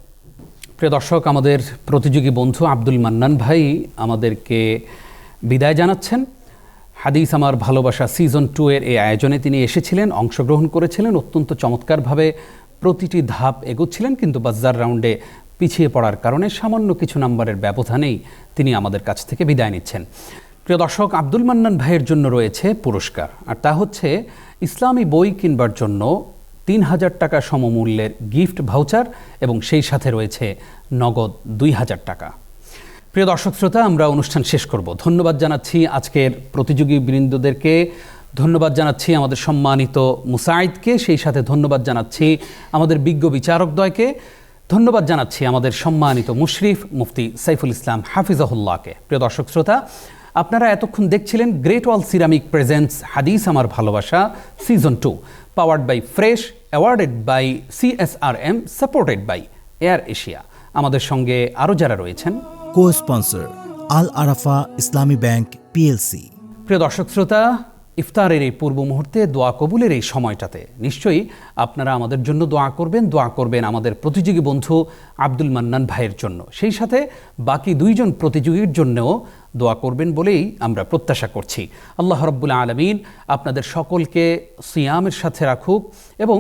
প্রিয় দর্শক, আমাদের প্রতিযোগী বন্ধু আব্দুল মান্নান ভাই আমাদেরকে বিদায় জানাচ্ছেন। হাদিস আমার ভালোবাসা সিজন 2 এর এই আয়োজনে তিনি এসেছিলেন, অংশগ্রহণ করেছিলেন, অত্যন্ত চমৎকারভাবে প্রতিটি ধাপ এগোচ্ছিলেন, কিন্তু বাজার রাউন্ডে পিছিয়ে পড়ার কারণে সামান্য কিছু নাম্বারের ব্যবধানেই তিনি আমাদের কাছ থেকে বিদায় নিচ্ছেন। প্রিয় দর্শক, আব্দুল মান্নান ভাইয়ের জন্য রয়েছে পুরস্কার, আর তা হচ্ছে ইসলামী বই কিনবার জন্য 3000 টাকা সমমূল্যের গিফট ভাউচার এবং সেই সাথে রয়েছে নগদ 2000 টাকা। প্রিয় দর্শক শ্রোতা, আমরা অনুষ্ঠান শেষ করব। ধন্যবাদ জানাচ্ছি আজকের প্রতিযোগী বৃন্দদেরকে, ধন্যবাদ জানাচ্ছি আমাদের সম্মানিত মুসাইদকে, সেই সাথে ধন্যবাদ জানাচ্ছি আমাদের বিজ্ঞ বিচারকদ্বয়কে, ধন্যবাদ জানাচ্ছি আমাদের সম্মানিত মুশরিফ মুফতি সাইফুল ইসলাম হাফিজাহুল্লাহকে। প্রিয় দর্শক শ্রোতা, আপনারা এতক্ষণ দেখছিলেন গ্রেট ওয়াল সিরামিক প্রেজেন্টস হাদিস আমার ভালোবাসা season 2, powered by Fresh, awarded by CSRM, supported by Air Asia. আমাদের সঙ্গে আরও যারা রয়েছেন, কো স্পন্সর আল আরাফা ইসলামী ব্যাংক PLC। প্রিয় দর্শক শ্রোতা, ইফতারের এই পূর্ব মুহূর্তে দোয়া কবুলের এই সময়টাতে নিশ্চয়ই আপনারা আমাদের জন্য দোয়া করবেন আমাদের প্রতিযোগী বন্ধু আব্দুল মান্নান ভাইয়ের জন্য, সেই সাথে বাকি দুইজন প্রতিযোগীর জন্যও দোয়া করবেন বলেই আমরা প্রত্যাশা করছি। আল্লাহ রাব্বুল আলামিন আপনাদের সকলকে সিয়ামের সাথে রাখুক এবং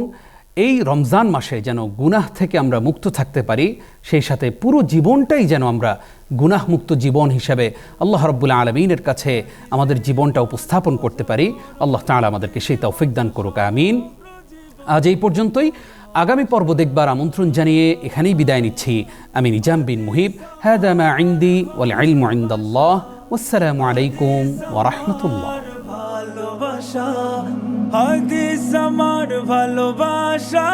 এই রমজান মাসে যেন গুনাহ থেকে আমরা মুক্ত থাকতে পারি, সেই সাথে পুরো জীবনটাই যেন আমরা গুনাহমুক্ত জীবন হিসাবে আল্লাহ রাব্বুল আলামিনের কাছে আমাদের জীবনটা উপস্থাপন করতে পারি। আল্লাহ তাআলা আমাদেরকে সেই তৌফিক দান করুক, আমিন। আজ এই পর্যন্তই। আগামী পর্ব দেখবার আমন্ত্রণ জানিয়ে এখানেই বিদায় নিচ্ছি। আমি নিজাম বিন মুহিব। হাদা মা ইনদি ওয়াল ইলমু ইনদাল্লাহ। ওয়াসসালামু আলাইকুম ওয়া রাহমাতুল্লাহ। ভালোবাসা হাদিস আমার ভালোবাসা।